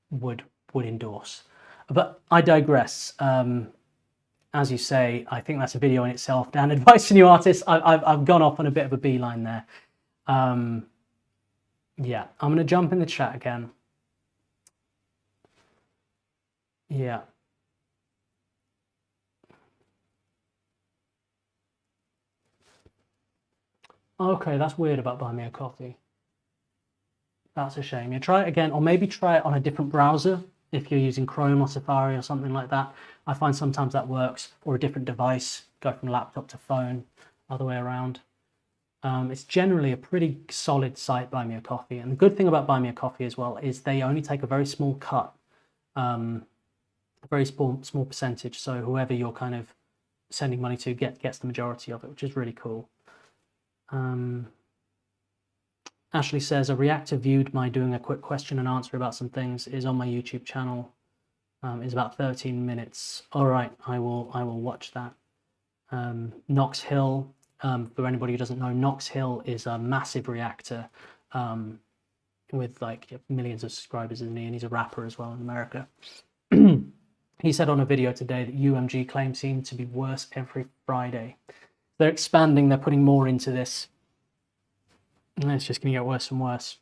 would endorse. But I digress. As you say, I think that's a video in itself. Dan, advice to new artists. I've gone off on a bit of a beeline there. Yeah, I'm going to jump in the chat again. Yeah. Okay, that's weird about Buy Me a Coffee. That's a shame. You try it again, or maybe try it on a different browser if you're using Chrome or Safari or something like that. I find sometimes that works, or a different device, go from laptop to phone, other way around. It's generally a pretty solid site, Buy Me a Coffee. And the good thing about Buy Me a Coffee as well is they only take a very small cut, a very small percentage. So whoever you're kind of sending money to gets the majority of it, which is really cool. Ashley says, a reactor viewed my doing a quick question and answer about some things is on my YouTube channel. Is about 13 minutes. All right, I will watch that. Knox Hill, for anybody who doesn't know, Knox Hill is a massive reactor with like millions of subscribers, isn't he? And he's a rapper as well in America. He said on a video today that UMG claims seem to be worse every Friday. They're expanding, they're putting more into this, and it's just going to get worse and worse.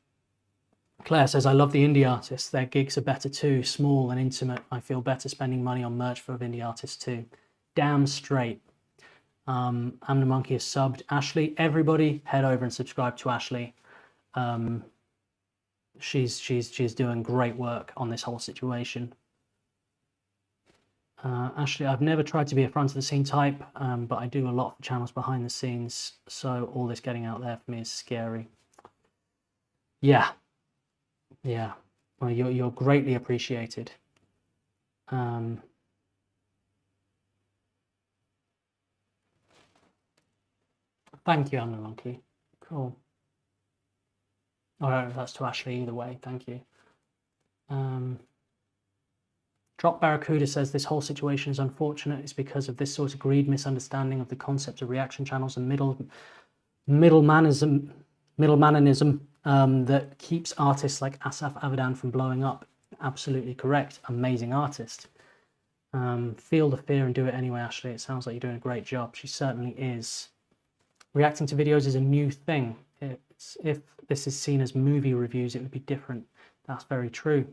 Claire says, I love the indie artists. Their gigs are better too, small and intimate. I feel better spending money on merch for indie artists too. Damn straight. I'm the Monkey is subbed. Ashley, everybody head over and subscribe to Ashley. She's doing great work on this whole situation. Ashley, I've never tried to be a front of the scene type, but I do a lot for channels behind the scenes, so all this getting out there for me is scary. Yeah. Well, you're greatly appreciated. Thank you, I'm the Monkey. Cool. All right, that's to Ashley either way. Thank you. Drop Barracuda says this whole situation is unfortunate. It's because of this sort of greed, misunderstanding of the concept of reaction channels and middlemanism that keeps artists like Asaf Avidan from blowing up. Absolutely correct. Amazing artist. Feel the fear and do it anyway, Ashley. It sounds like you're doing a great job. She certainly is. Reacting to videos is a new thing. If this is seen as movie reviews, it would be different. That's very true.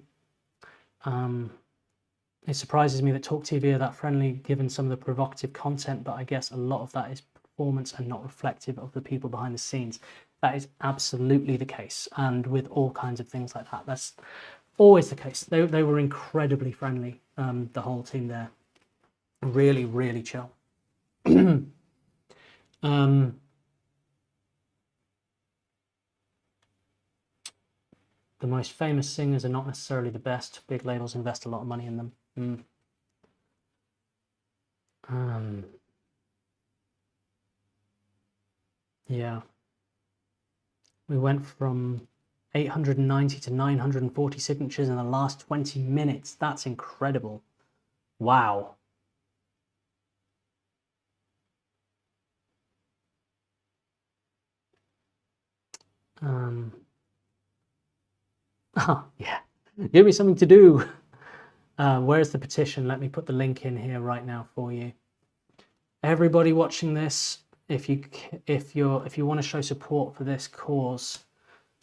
It surprises me that Talk TV are that friendly given some of the provocative content, but I guess a lot of that is performance and not reflective of the people behind the scenes. That is absolutely the case, and with all kinds of things like that, that's always the case. They were incredibly friendly, the whole team there, really, really chill. The most famous singers are not necessarily the best. Big labels invest a lot of money in them. Yeah. We went from 890 to 940 signatures in the last 20 minutes. That's incredible. Wow. Oh, yeah. Give me something to do. Where's the petition? Let me put the link in here right now for you. Everybody watching this, if you want to show support for this cause,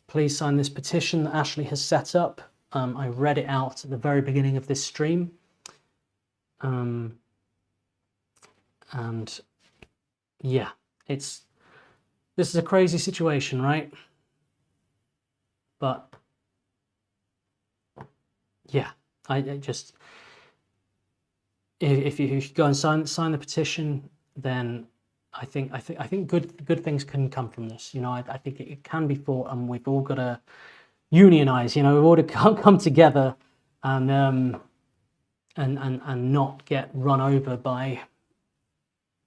please sign this petition that Ashley has set up. I read it out at the very beginning of this stream. And yeah, this is a crazy situation, right? But yeah, I just, if you go and sign the petition, then I think good things can come from this. You know, I think it can be fought, and we've all got to unionize. You know, we've all got to come together and not get run over by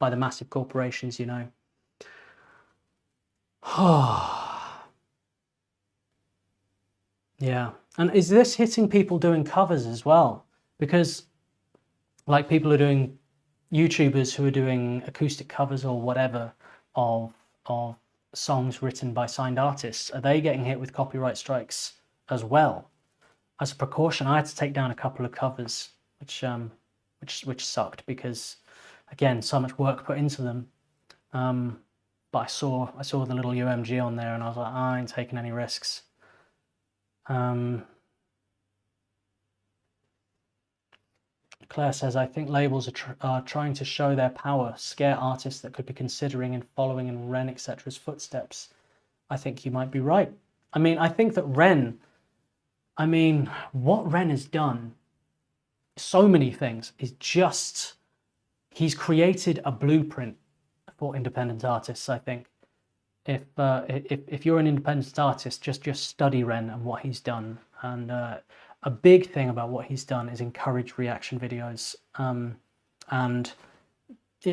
the massive corporations. You know. Yeah, and is this hitting people doing covers as well? Because like people are doing, YouTubers who are doing acoustic covers or whatever of songs written by signed artists, are they getting hit with copyright strikes as well? As a precaution, I had to take down a couple of covers, which sucked because, again, so much work put into them. But I saw the little UMG on there, and I was like, I ain't taking any risks. Claire says, I think labels are trying to show their power, scare artists that could be considering and following in Ren, etc.'s footsteps. I think you might be right. I mean, I think that what Ren has done, so many things, is just, he's created a blueprint for independent artists, I think. If you're an independent artist, just study Ren and what he's done. And a big thing about what he's done is encourage reaction videos. And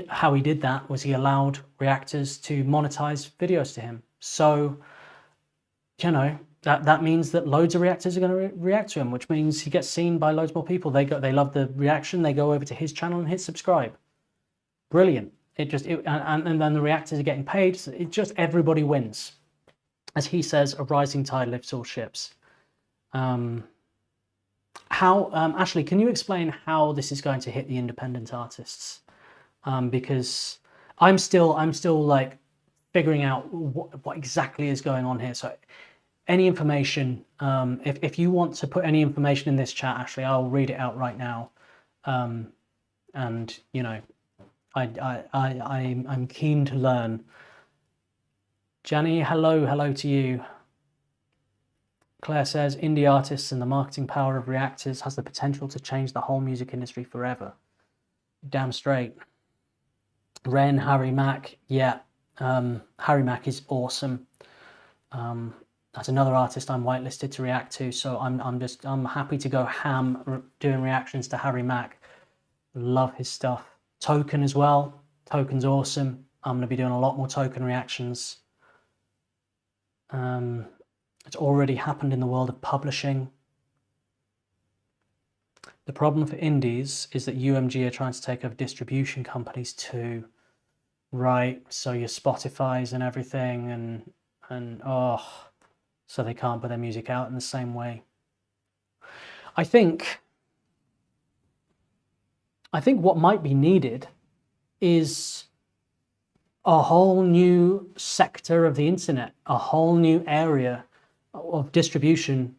how he did that was he allowed reactors to monetize videos to him. So, you know, that means that loads of reactors are going to react to him, which means he gets seen by loads more people. They love the reaction. They go over to his channel and hit subscribe. Brilliant. And then the reactors are getting paid. So it just, everybody wins. As he says, a rising tide lifts all ships. Ashley, can you explain how this is going to hit the independent artists? Because I'm still like figuring out what exactly is going on here. So any information, if you want to put any information in this chat, Ashley, I'll read it out right now. And you know, I'm keen to learn. Jenny, hello to you. Claire says, indie artists and the marketing power of reactors has the potential to change the whole music industry forever. Damn straight. Ren, Harry Mack, yeah. Harry Mack is awesome. That's another artist I'm whitelisted to react to, so I'm happy to go ham doing reactions to Harry Mack. Love his stuff. Token as well. Token's awesome. I'm going to be doing a lot more Token reactions. It's already happened in the world of publishing. The problem for indies is that UMG are trying to take over distribution companies too. Right, so your Spotify's and everything, and so they can't put their music out in the same way. I think what might be needed is a whole new sector of the internet, a whole new area of distribution,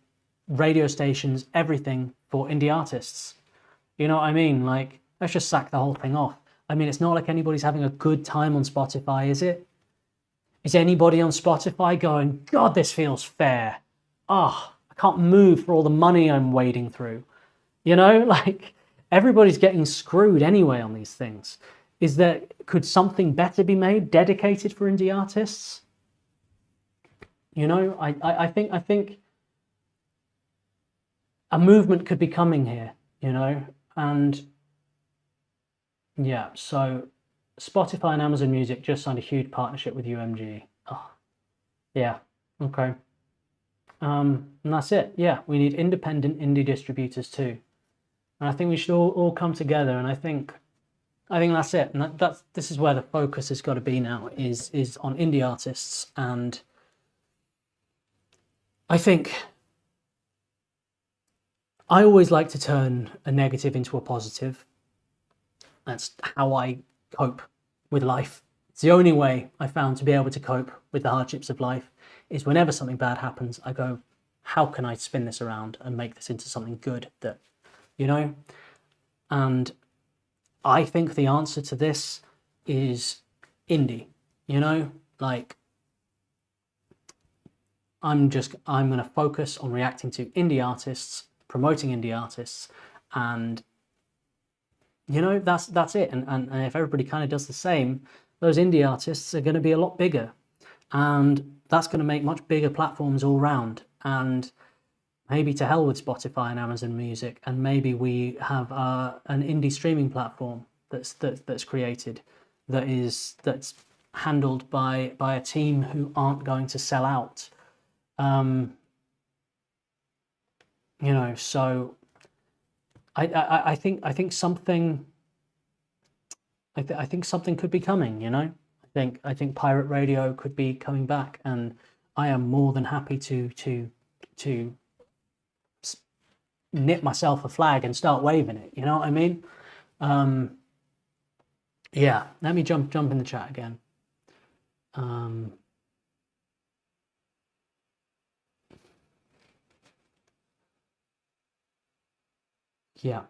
radio stations, everything for indie artists. You know what I mean? Like, let's just sack the whole thing off. I mean, it's not like anybody's having a good time on Spotify, is it? Is anybody on Spotify going, God, this feels fair? Oh, I can't move for all the money I'm wading through. You know, like everybody's getting screwed anyway on these things. Could something better be made dedicated for indie artists? You know, I think a movement could be coming here, you know, and yeah, so Spotify and Amazon Music just signed a huge partnership with UMG. Oh, yeah, okay. And that's it. Yeah, we need independent indie distributors too. And I think we should all come together. And I think that's it. And this is where the focus has got to be now is on indie artists. And I think I always like to turn a negative into a positive. That's how I cope with life. It's the only way I found to be able to cope with the hardships of life is whenever something bad happens, I go, how can I spin this around and make this into something good that, you know? And I think the answer to this is indie, you know? Like, I'm going to focus on reacting to indie artists, promoting indie artists, and you know, that's it. And if everybody kind of does the same, those indie artists are going to be a lot bigger, and that's going to make much bigger platforms all round. And maybe to hell with Spotify and Amazon Music, and maybe we have an indie streaming platform that's created that's handled by a team who aren't going to sell out. You know, so I think something. I think something could be coming. You know, I think pirate radio could be coming back, and I am more than happy to knit myself a flag and start waving it. You know what I mean? Yeah. Let me jump in the chat again. Yeah.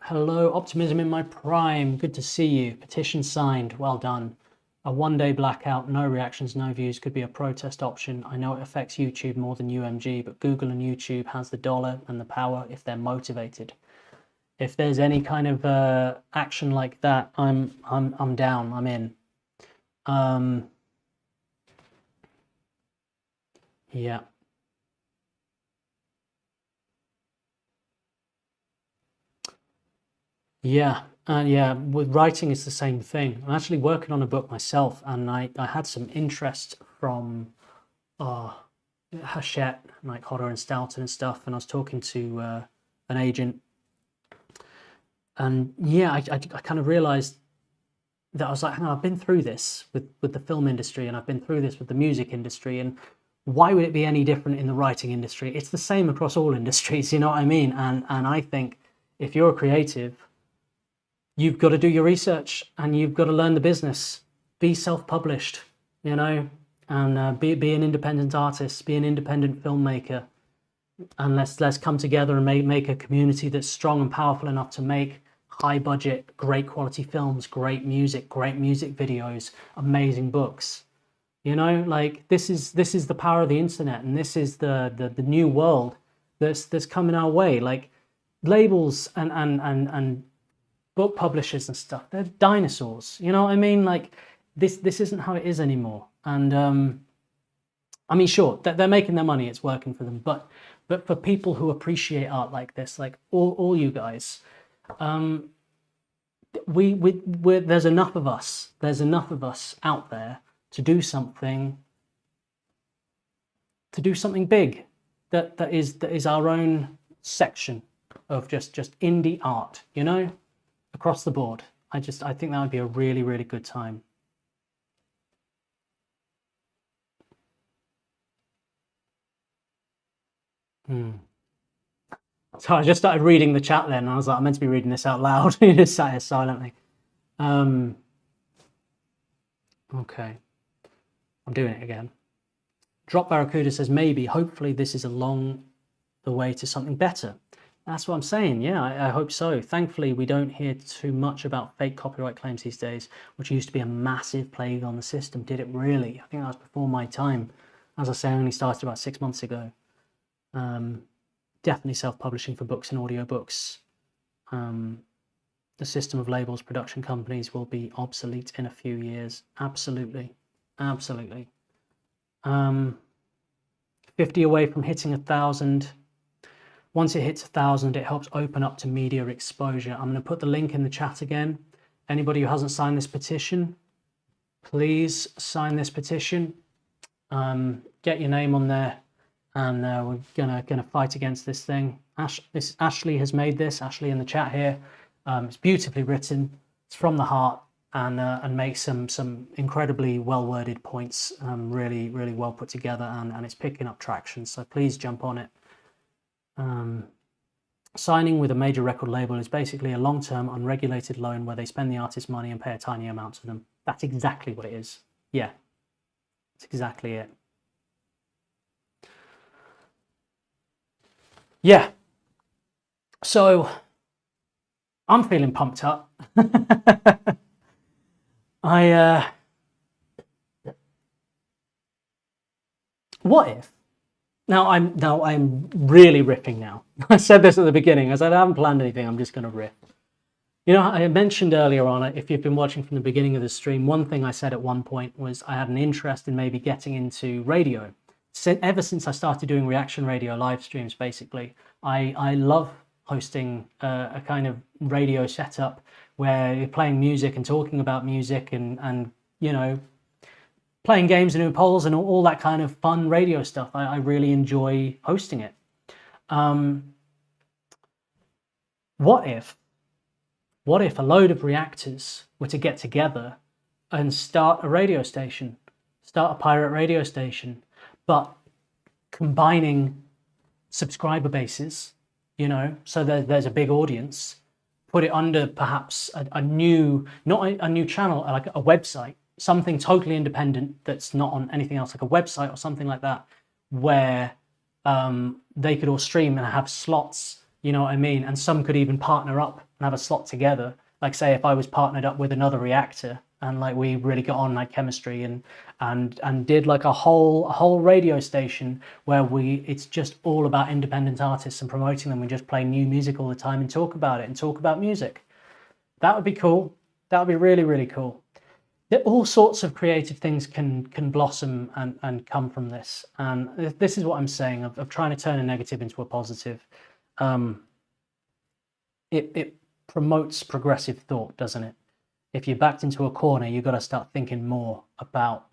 Hello, optimism in my prime. Good to see you. Petition signed. Well done. A one-day blackout, no reactions, no views could be a protest option. I know it affects YouTube more than UMG, but Google and YouTube has the dollar and the power if they're motivated. If there's any kind of action like that, I'm down. I'm in. Yeah. Yeah, and yeah, with writing it's the same thing. I'm actually working on a book myself, and I had some interest from Hachette, like Hodder and Stoughton and stuff, and I was talking to an agent, and yeah, I kind of realized that I was like, hang on, I've been through this with the film industry, and I've been through this with the music industry, and why would it be any different in the writing industry? It's the same across all industries, you know what I mean? And I think if you're a creative, you've got to do your research and you've got to learn the business. Be self-published, you know, and be an independent artist, be an independent filmmaker, and let's come together and make a community that's strong and powerful enough to make high-budget, great quality films, great music videos, amazing books. You know, like this is the power of the internet, and this is the new world that's coming our way. Like labels and book publishers and stuff, they're dinosaurs. You know what I mean? Like this isn't how it is anymore. And I mean, sure, they're making their money, it's working for them, but for people who appreciate art like this, like all you guys, there's enough of us. There's enough of us out there to do something big that is our own section of just indie art, you know, across the board. I think that would be a really, really good time. So I just started reading the chat then, and I was like, I'm meant to be reading this out loud. You just sat here silently. Okay. I'm doing it again. Drop Barracuda says, maybe, hopefully this is along the way to something better. That's what I'm saying. Yeah, I hope so. Thankfully, we don't hear too much about fake copyright claims these days, which used to be a massive plague on the system. Did it really? I think that was before my time. As I say, I only started about 6 months ago. Definitely self-publishing for books and audiobooks. The system of labels, production companies will be obsolete in a few years. Absolutely. Absolutely. 50 away from hitting 1,000. Once it hits 1,000, it helps open up to media exposure. I'm going to put the link in the chat again. Anybody who hasn't signed this petition, please sign this petition. Get your name on there, and we're gonna fight against this thing. Ashley has made this. Ashley in the chat here. It's beautifully written. It's from the heart, and makes some incredibly well worded points. Really well put together, and it's picking up traction. So please jump on it. Signing with a major record label is basically a long-term unregulated loan where they spend the artist's money and pay a tiny amount to them. That's exactly what it is. Yeah, that's exactly it. Yeah, so I'm feeling pumped up. What if? Now I'm really riffing now. I said this at the beginning. I said I haven't planned anything. I'm just going to riff. You know, I mentioned earlier on, if you've been watching from the beginning of the stream, one thing I said at one point was I had an interest in maybe getting into radio. Ever since I started doing reaction radio live streams, basically, I love hosting a kind of radio setup where you're playing music and talking about music and you know, playing games and doing polls and all that kind of fun radio stuff. I really enjoy hosting it. What if a load of reactors were to get together and start a radio station, start a pirate radio station, but combining subscriber bases, you know, so there's a big audience, put it under perhaps a new, not a new channel, like a website, something totally independent that's not on anything else, like a website or something like that, where they could all stream and have slots, you know what I mean? And some could even partner up and have a slot together. Like say if I was partnered up with another reactor and like we really got on like chemistry and did like a whole radio station where it's just all about independent artists and promoting them. We just play new music all the time and talk about it and talk about music. That would be cool. That would be really cool. All sorts of creative things can blossom and come from this. And this is what I'm saying of trying to turn a negative into a positive. It promotes progressive thought, doesn't it? If you're backed into a corner, you've got to start thinking more about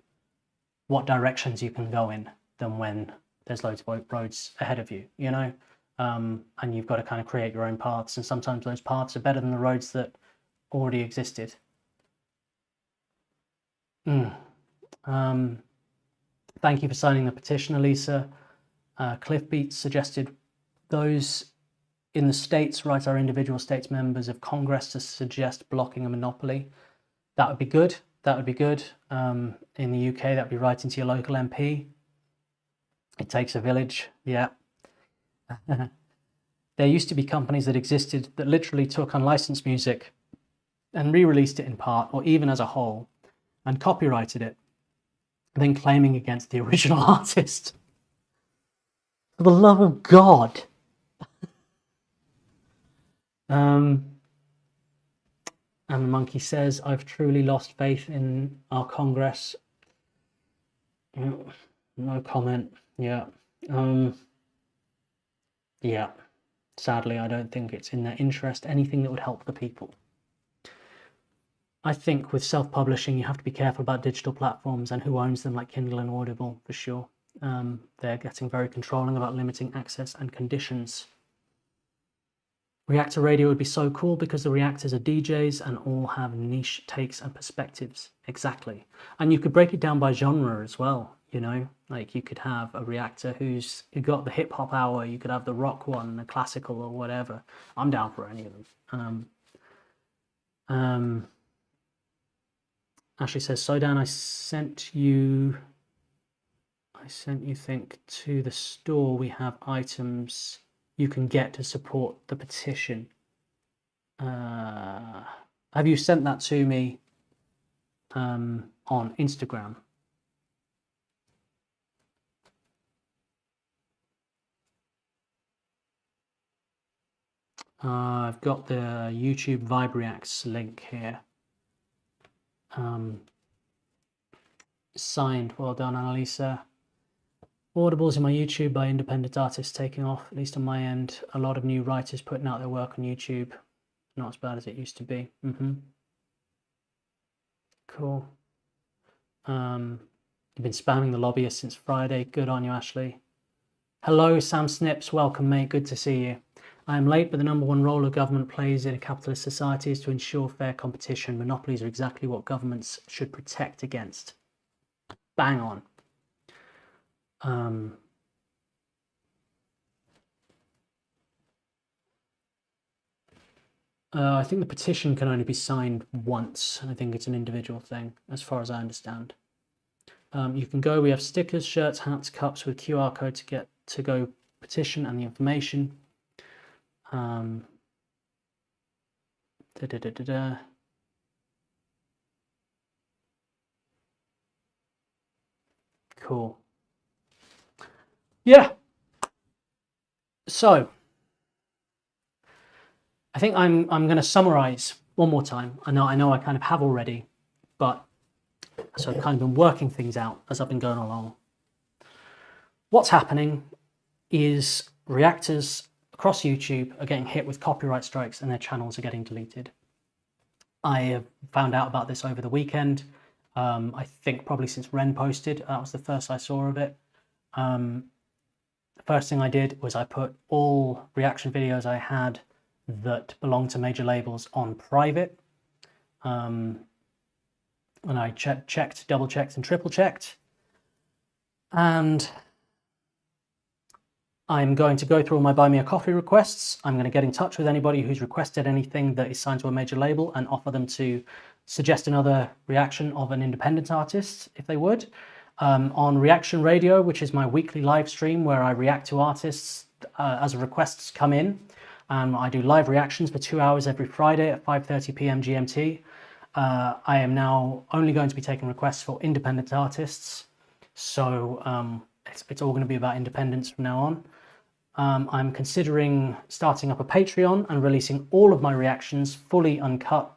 what directions you can go in than when there's loads of roads ahead of you, you know? And you've got to kind of create your own paths. And sometimes those paths are better than the roads that already existed. Thank you for signing the petition, Elisa. Cliffbeat suggested those in the states write our individual states members of Congress to suggest blocking a monopoly. That would be good. That would be good. In the UK, that would be writing to your local MP. It takes a village, yeah. There used to be companies that existed that literally took unlicensed music and re-released it in part or even as a whole and copyrighted it, then claiming against the original artist. For the love of God. And the monkey says, I've truly lost faith in our Congress. No comment. Yeah. Yeah. Sadly, I don't think it's in their interest, anything that would help the people. I think with self-publishing, you have to be careful about digital platforms and who owns them, like Kindle and Audible, for sure. They're getting very controlling about limiting access and conditions. Reactor radio would be so cool because the reactors are DJs and all have niche takes and perspectives. Exactly. And you could break it down by genre as well, you know? Like you could have a reactor who's got the hip-hop hour, you could have the rock one, the classical or whatever. I'm down for any of them. Ashley says, so Dan, I sent you think to the store we have items you can get to support the petition. Have you sent that to me on Instagram? I've got the YouTube Vibe Reacts link here. Signed. Well done, Annalisa. Audibles in my YouTube by independent artists taking off, at least on my end. A lot of new writers putting out their work on YouTube. Not as bad as it used to be. Cool. You've been spamming the lobbyist since Friday. Good on you, Ashley. Hello, Sam Snips. Welcome, mate. Good to see you. I am late, but the number one role a government plays in a capitalist society is to ensure fair competition. Monopolies are exactly what governments should protect against. Bang on. I think the petition can only be signed once. I think it's an individual thing, as far as I understand. You can go. We have stickers, shirts, hats, cups with QR code to get to go petition and the information. Cool. Yeah. So I think I'm going to summarize one more time. I know I kind of have already, but so I've kind of been working things out as I've been going along. What's happening is reactors across YouTube are getting hit with copyright strikes and their channels are getting deleted. I have found out about this over the weekend. I think probably since Ren posted, that was the first I saw of it. The first thing I did was I put all reaction videos I had that belonged to major labels on private. And I checked, double checked and triple checked. And I'm going to go through all my Buy Me a Coffee requests. I'm going to get in touch with anybody who's requested anything that is signed to a major label and offer them to suggest another reaction of an independent artist, if they would. On Reaction Radio, which is my weekly live stream where I react to artists as requests come in. I do live reactions for 2 hours every Friday at 5:30 p.m. GMT. I am now only going to be taking requests for independent artists. So it's all going to be about independence from now on. I'm considering starting up a Patreon and releasing all of my reactions fully uncut,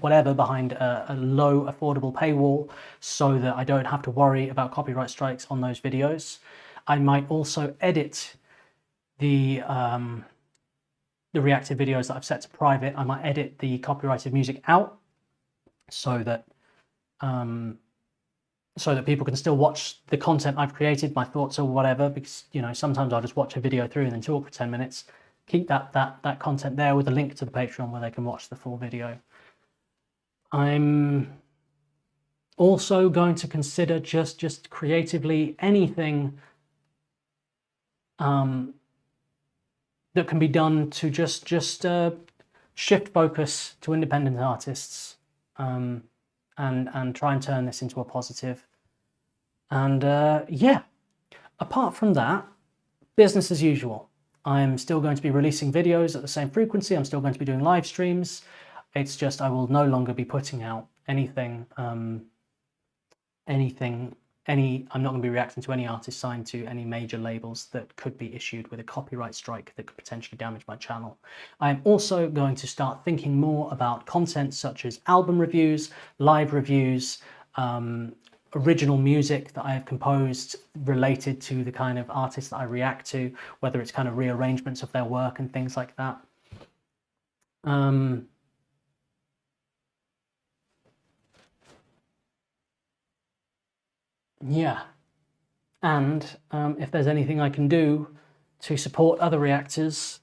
whatever, behind a low affordable paywall so that I don't have to worry about copyright strikes on those videos. I might also edit the reactive videos that I've set to private. I might edit the copyrighted music out so that people can still watch the content I've created, my thoughts or whatever, because, you know, sometimes I'll just watch a video through and then talk for 10 minutes. Keep that content there with a link to the Patreon where they can watch the full video. I'm also going to consider just creatively anything that can be done to just shift focus to independent artists, and try and turn this into a positive. And yeah, apart from that, business as usual. I'm still going to be releasing videos at the same frequency. I'm still going to be doing live streams. It's just I will no longer be putting out anything. I'm not going to be reacting to any artist signed to any major labels that could be issued with a copyright strike that could potentially damage my channel. I'm also going to start thinking more about content such as album reviews, live reviews, original music that I have composed related to the kind of artists that I react to, whether it's kind of rearrangements of their work and things like that. Yeah, and if there's anything I can do to support other reactors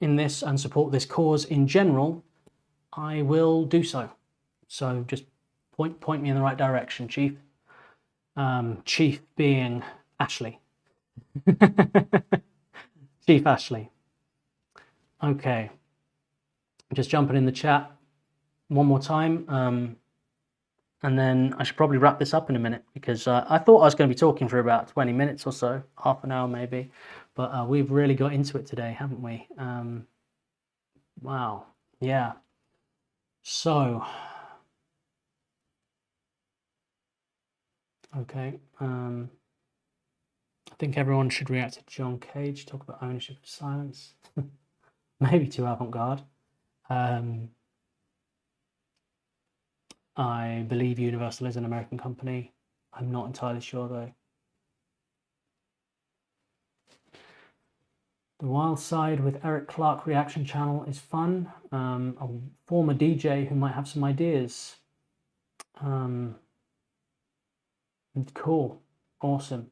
in this and support this cause in general, I will do so. So just point me in the right direction, Chief. Chief being Ashley. Chief Ashley. Okay, just jumping in the chat one more time. And then I should probably wrap this up in a minute because I thought I was going to be talking for about 20 minutes or so, half an hour maybe. But we've really got into it today, haven't we? Wow. Yeah. So, okay. I think everyone should react to John Cage, talk about ownership of silence. Maybe too avant-garde. I believe Universal is an American company. I'm not entirely sure though. The Wild Side with Eric Clark reaction channel is fun. A former DJ who might have some ideas. Cool. Awesome.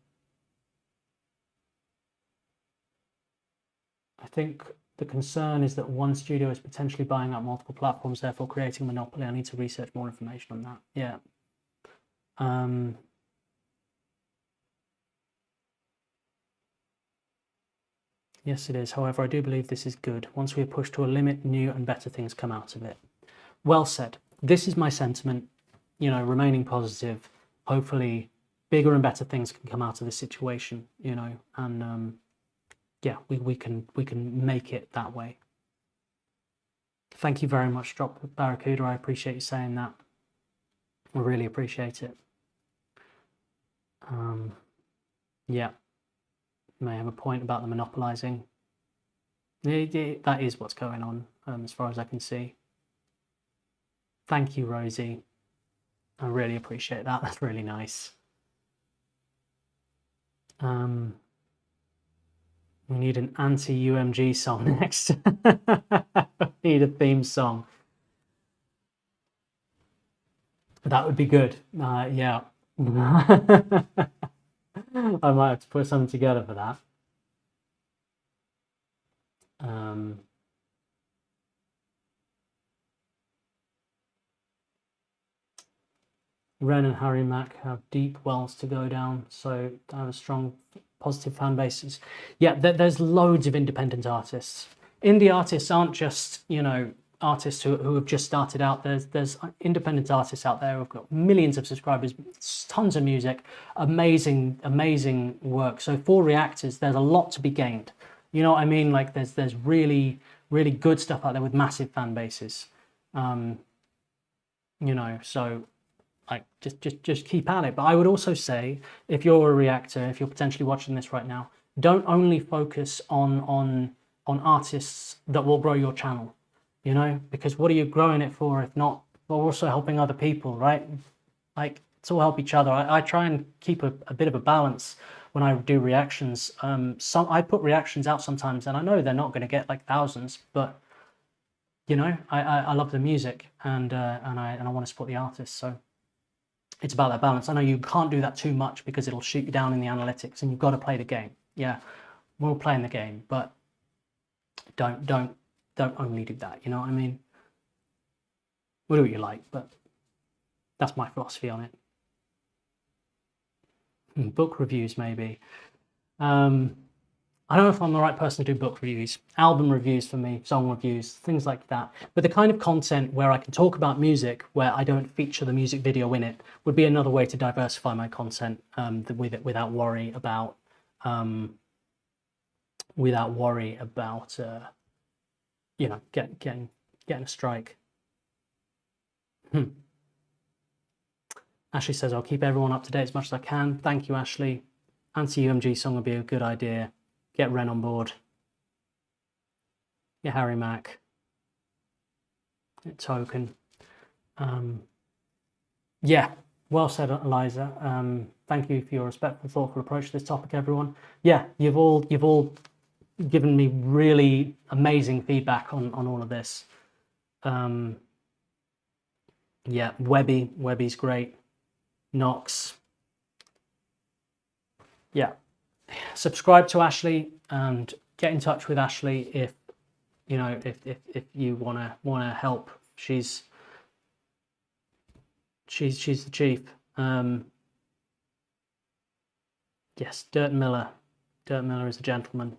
I think the concern is that one studio is potentially buying up multiple platforms, therefore creating a monopoly. I need to research more information on that. Yeah. Yes, it is. However, I do believe this is good. Once we are pushed to a limit, new and better things come out of it. Well said. This is my sentiment, you know, remaining positive. Hopefully bigger and better things can come out of this situation, you know, and yeah, we can make it that way. Thank you very much, Drop Barracuda. I appreciate you saying that. I really appreciate it. Yeah, you may have a point about the monopolizing. That is what's going on, as far as I can see. Thank you, Rosie. I really appreciate that. That's really nice. We need an anti-UMG song next. We need a theme song. That would be good. Yeah. I might have to put something together for that. Ren and Harry Mack have deep wells to go down, so to have a strong positive fan bases. Yeah, there's loads of independent artists. Indie artists aren't just, you know, artists who have just started out. There's independent artists out there who've got millions of subscribers, tons of music, amazing work. So for Reactors, there's a lot to be gained. You know what I mean? Like there's really good stuff out there with massive fan bases. You know, so like just keep at it. But I would also say, if you're a reactor, if you're potentially watching this right now, don't only focus on artists that will grow your channel, you know, because what are you growing it for if not for also helping other people, right? Like, let's all help each other. I try and keep a bit of a balance when I do reactions. I put reactions out sometimes and I know they're not going to get like thousands, but you know, I love the music and I want to support the artists, so it's about that balance. I know you can't do that too much because it'll shoot you down in the analytics and you've got to play the game. Yeah, we're all playing the game, but don't only do that, you know what I mean? We'll do what you like, but that's my philosophy on it. Book reviews, maybe. I don't know if I'm the right person to do book reviews, album reviews for me, song reviews, things like that. But the kind of content where I can talk about music, where I don't feature the music video in it, would be another way to diversify my content without worry about, you know, getting a strike. Ashley says, I'll keep everyone up to date as much as I can. Thank you, Ashley. Anti-UMG song would be a good idea. Get Ren on board. Get Harry Mack. Get Token. Yeah, well said, Eliza. Thank you for your respectful, thoughtful approach to this topic, everyone. Yeah, you've all given me really amazing feedback on all of this. Yeah, Webby's great. Nox. Yeah. Subscribe to Ashley and get in touch with Ashley if you know if you wanna help. She's the chief. Yes, Dirt Miller is a gentleman.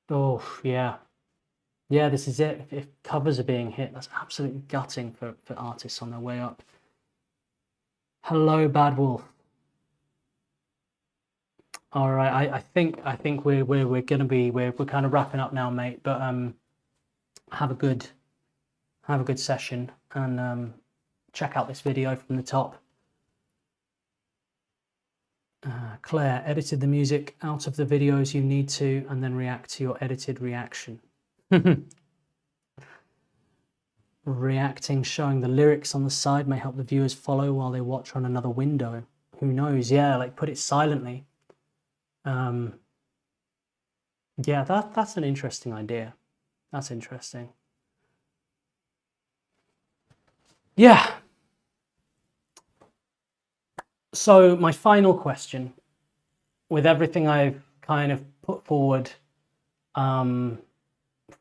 Oh yeah, this is it. If covers are being hit, that's absolutely gutting for artists on their way up. Hello, Bad Wolf. All right, I think we're gonna be we're kind of wrapping up now, mate. But have a good session, and check out this video from the top. Claire edited the music out of the videos you need to, and then react to your edited reaction. Reacting, showing the lyrics on the side may help the viewers follow while they watch on another window. Who knows? Yeah, like put it silently. Yeah, that's an interesting idea. That's interesting. Yeah. So my final question, with everything I've kind of put forward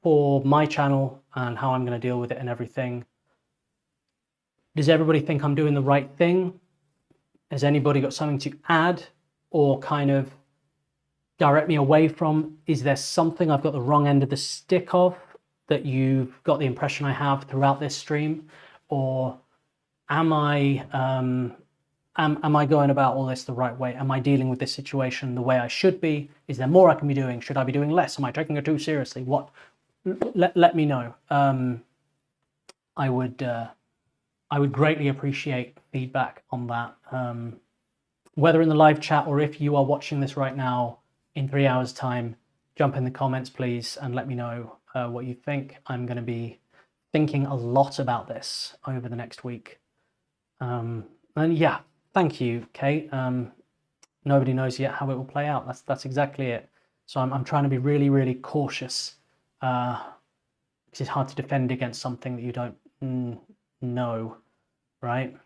for my channel and how I'm going to deal with it and everything, does everybody think I'm doing the right thing? Has anybody got something to add or kind of direct me away from? Is there something I've got the wrong end of the stick of that you've got the impression I have throughout this stream? Or am I going about all this the right way? Am I dealing with this situation the way I should be? Is there more I can be doing? Should I be doing less? Am I taking it too seriously? What? Let me know. I would greatly appreciate feedback on that. Whether in the live chat or if you are watching this right now in 3 hours time, jump in the comments, please, and let me know what you think. I'm going to be thinking a lot about this over the next week. And yeah, thank you, Kate. Nobody knows yet how it will play out. That's exactly it. So I'm trying to be really, really cautious, because it's hard to defend against something that you don't know, right?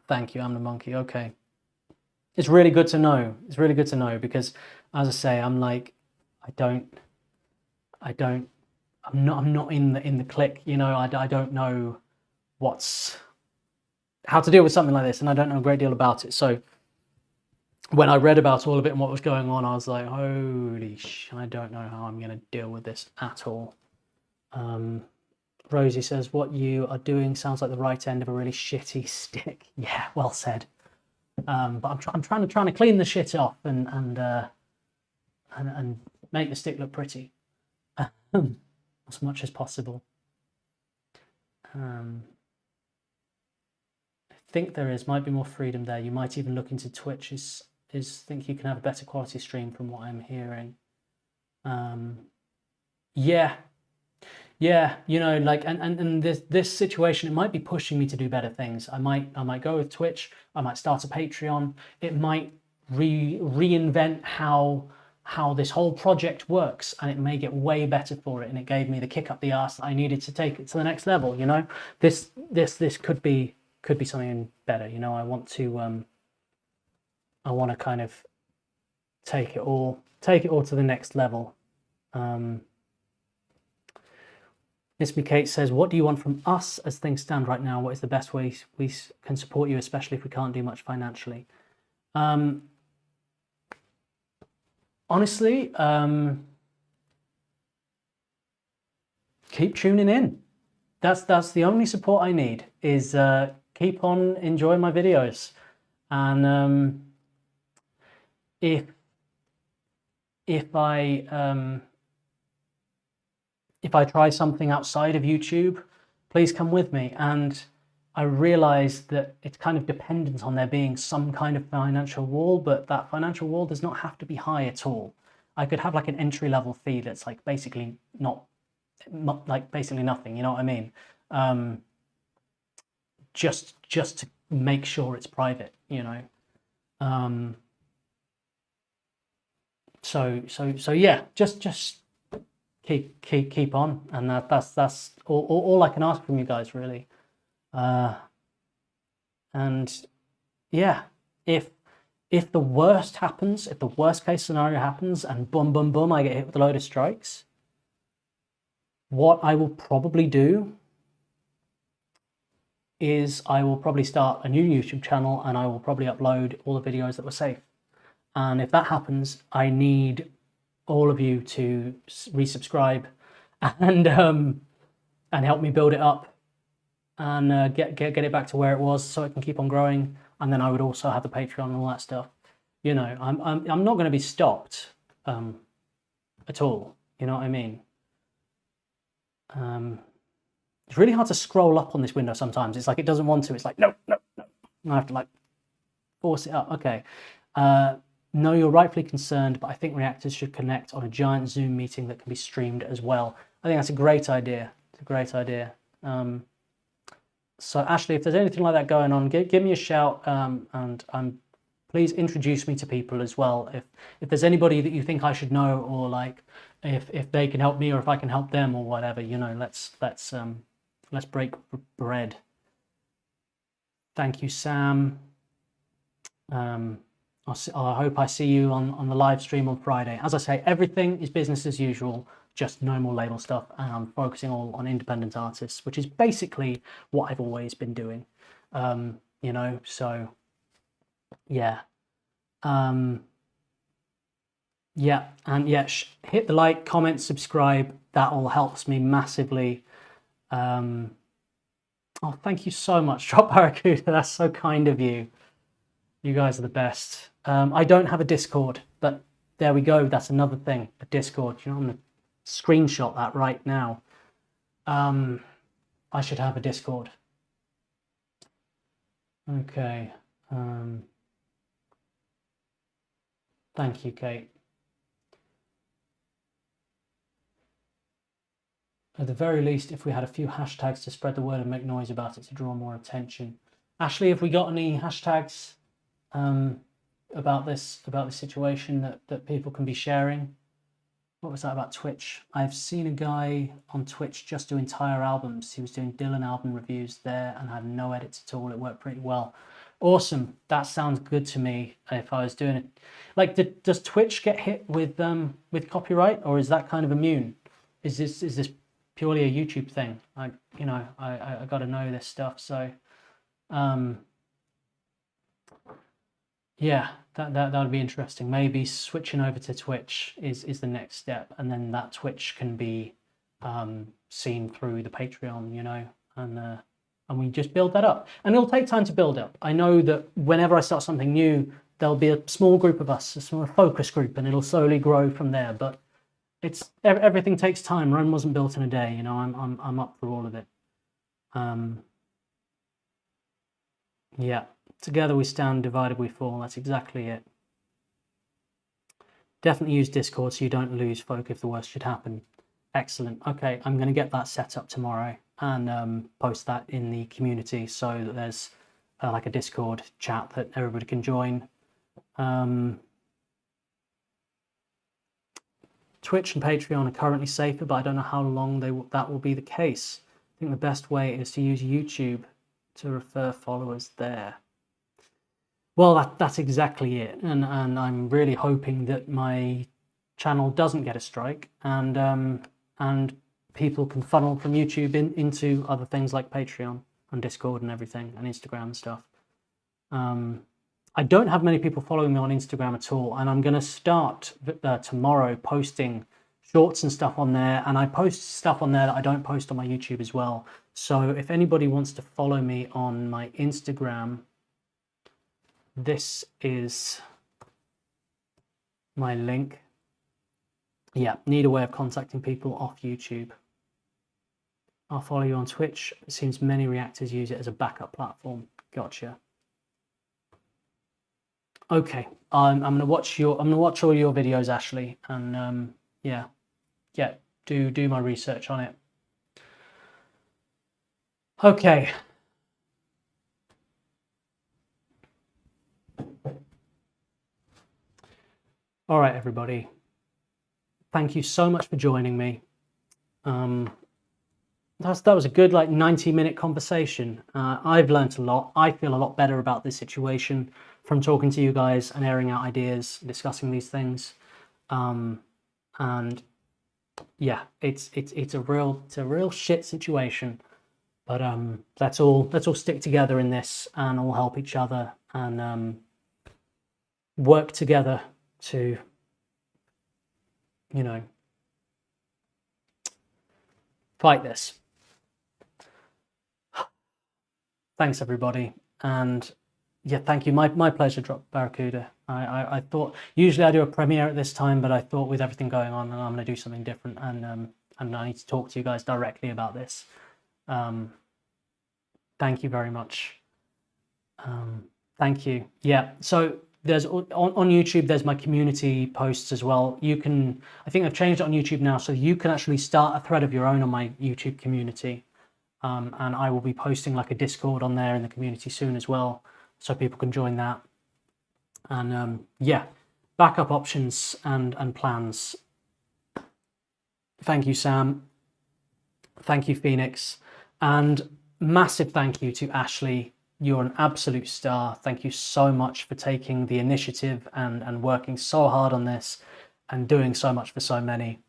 Thank you, I'm the monkey. Okay. It's really good to know. It's really good to know because, as I say, I'm like, I'm not in the clique, you know. I don't know how to deal with something like this, and I don't know a great deal about it. So when I read about all of it and what was going on, I was like, holy I don't know how I'm going to deal with this at all. Rosie says, what you are doing sounds like the right end of a really shitty stick. Yeah, well said. But I'm trying to clean the shit off and make the stick look pretty as much as possible. I think there might be more freedom there. You might even look into Twitch. Think you can have a better quality stream from what I'm hearing. Yeah, you know, like, and this situation, it might be pushing me to do better things. I might go with Twitch. I might start a Patreon. It might reinvent how this whole project works, and it may get way better for it. And it gave me the kick up the ass that I needed to take it to the next level. You know, this could be something better. You know, I want to kind of take it all to the next level. Miss Me Kate says, what do you want from us as things stand right now? What is the best way we can support you, especially if we can't do much financially? Honestly, keep tuning in. That's the only support I need, is keep on enjoying my videos. And if I try something outside of YouTube, please come with me. And I realize that it's kind of dependent on there being some kind of financial wall, but that financial wall does not have to be high at all. I could have like an entry-level fee that's like basically basically nothing, you know what I mean? Just to make sure it's private, you know? So yeah, just keep on, and that's all I can ask from you guys, really. And yeah, if the worst happens, if the worst case scenario happens, and boom, I get hit with a load of strikes, what I will probably do is I will probably start a new YouTube channel, and I will probably upload all the videos that were safe. And if that happens, I need all of you to resubscribe and help me build it up. and get it back to where it was so it can keep on growing. And then I would also have the Patreon and all that stuff. You know, I'm not going to be stopped at all. You know what I mean? It's really hard to scroll up on this window sometimes. It's like it doesn't want to. It's like, no, no, no. And I have to like force it up. Okay. No, you're rightfully concerned, but I think reactors should connect on a giant Zoom meeting that can be streamed as well. I think that's a great idea. It's a great idea. So Ashley, if there's anything like that going on, give me a shout, and please introduce me to people as well. If there's anybody that you think I should know, or like if they can help me, or if I can help them, or whatever, you know, let's break bread. Thank you, Sam. I hope I see you on the live stream on Friday. As I say, everything is business as usual, just no more label stuff, and I'm focusing all on independent artists, which is basically what I've always been doing. You know, so yeah. Yeah, and yeah, hit the like, comment, subscribe. That all helps me massively. Oh, thank you so much, Drop Barracuda. That's so kind of you. You guys are the best. I don't have a Discord, but there we go. That's another thing, a Discord. You know, I'm going to screenshot that right now. I should have a Discord. Okay. Thank you, Kate. At the very least, if we had a few hashtags to spread the word and make noise about it to draw more attention. Ashley, have we got any hashtags about this situation that people can be sharing? What was that about Twitch? I've seen a guy on Twitch just do entire albums. He was doing Dylan album reviews there and had no edits at all. It worked pretty well. Awesome. That sounds good to me. If I was doing it, like, does Twitch get hit with copyright, or is that kind of immune? Is this purely a YouTube thing? I got to know this stuff. So, yeah, that would be interesting. Maybe switching over to Twitch is the next step, and then that Twitch can be seen through the Patreon, you know, and we just build that up. And it'll take time to build up. I know that whenever I start something new, there'll be a small group of us, a small focus group, and it'll slowly grow from there. But everything takes time. Rome wasn't built in a day, you know. I'm up for all of it. Yeah, together we stand, divided we fall. That's exactly it. Definitely use Discord so you don't lose folk if the worst should happen. Excellent. Okay, I'm going to get that set up tomorrow and post that in the community so that there's like a Discord chat that everybody can join. Twitch and Patreon are currently safer, but I don't know how long that will be the case. I think the best way is to use YouTube to refer followers there. Well, that's exactly it, and I'm really hoping that my channel doesn't get a strike, and people can funnel from YouTube into other things like Patreon and Discord and everything, and Instagram and stuff. I don't have many people following me on Instagram at all, and I'm going to start tomorrow posting shorts and stuff on there, and I post stuff on there that I don't post on my YouTube as well. So if anybody wants to follow me on my Instagram, this is my link. Yeah, need a way of contacting people off YouTube. I'll follow you on Twitch. It seems many reactors use it as a backup platform. Gotcha. Okay, I'm gonna watch all your videos, Ashley, and yeah, do my research on it. Okay. All right, everybody. Thank you so much for joining me. That was a good 90-minute conversation. I've learned a lot. I feel a lot better about this situation from talking to you guys and airing out ideas, discussing these things. And yeah, it's a real shit situation. But let's all stick together in this and all help each other and work together to, you know, fight this. thanks everybody. And yeah, thank you. My pleasure, Drop Barracuda. I thought, usually I do a premiere at this time, but I thought with everything going on, I'm going to do something different, and I need to talk to you guys directly about this. Thank you very much. Thank you. Yeah, so there's on YouTube, there's my community posts as well. You can, I think I've changed it on YouTube now, so you can actually start a thread of your own on my YouTube community. And I will be posting like a Discord on there in the community soon as well, so people can join that. And yeah, backup options and plans. Thank you, Sam. Thank you, Phoenix. And massive thank you to Ashley. You're an absolute star. Thank you so much for taking the initiative and working so hard on this and doing so much for so many.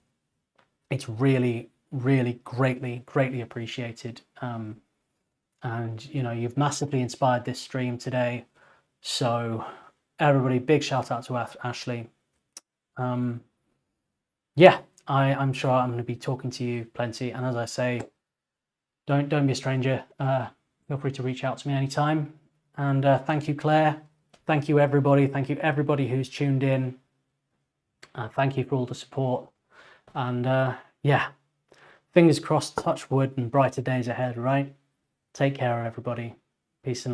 It's really, really greatly appreciated. And you know, you've massively inspired this stream today. So everybody, big shout out to Ashley. Yeah, I'm sure I'm going to be talking to you plenty. And as I say, don't be a stranger. Feel free to reach out to me anytime. And thank you, Claire. Thank you, everybody. Thank you, everybody who's tuned in. Thank you for all the support. And yeah, fingers crossed, touch wood, and brighter days ahead, right? Take care, everybody. Peace and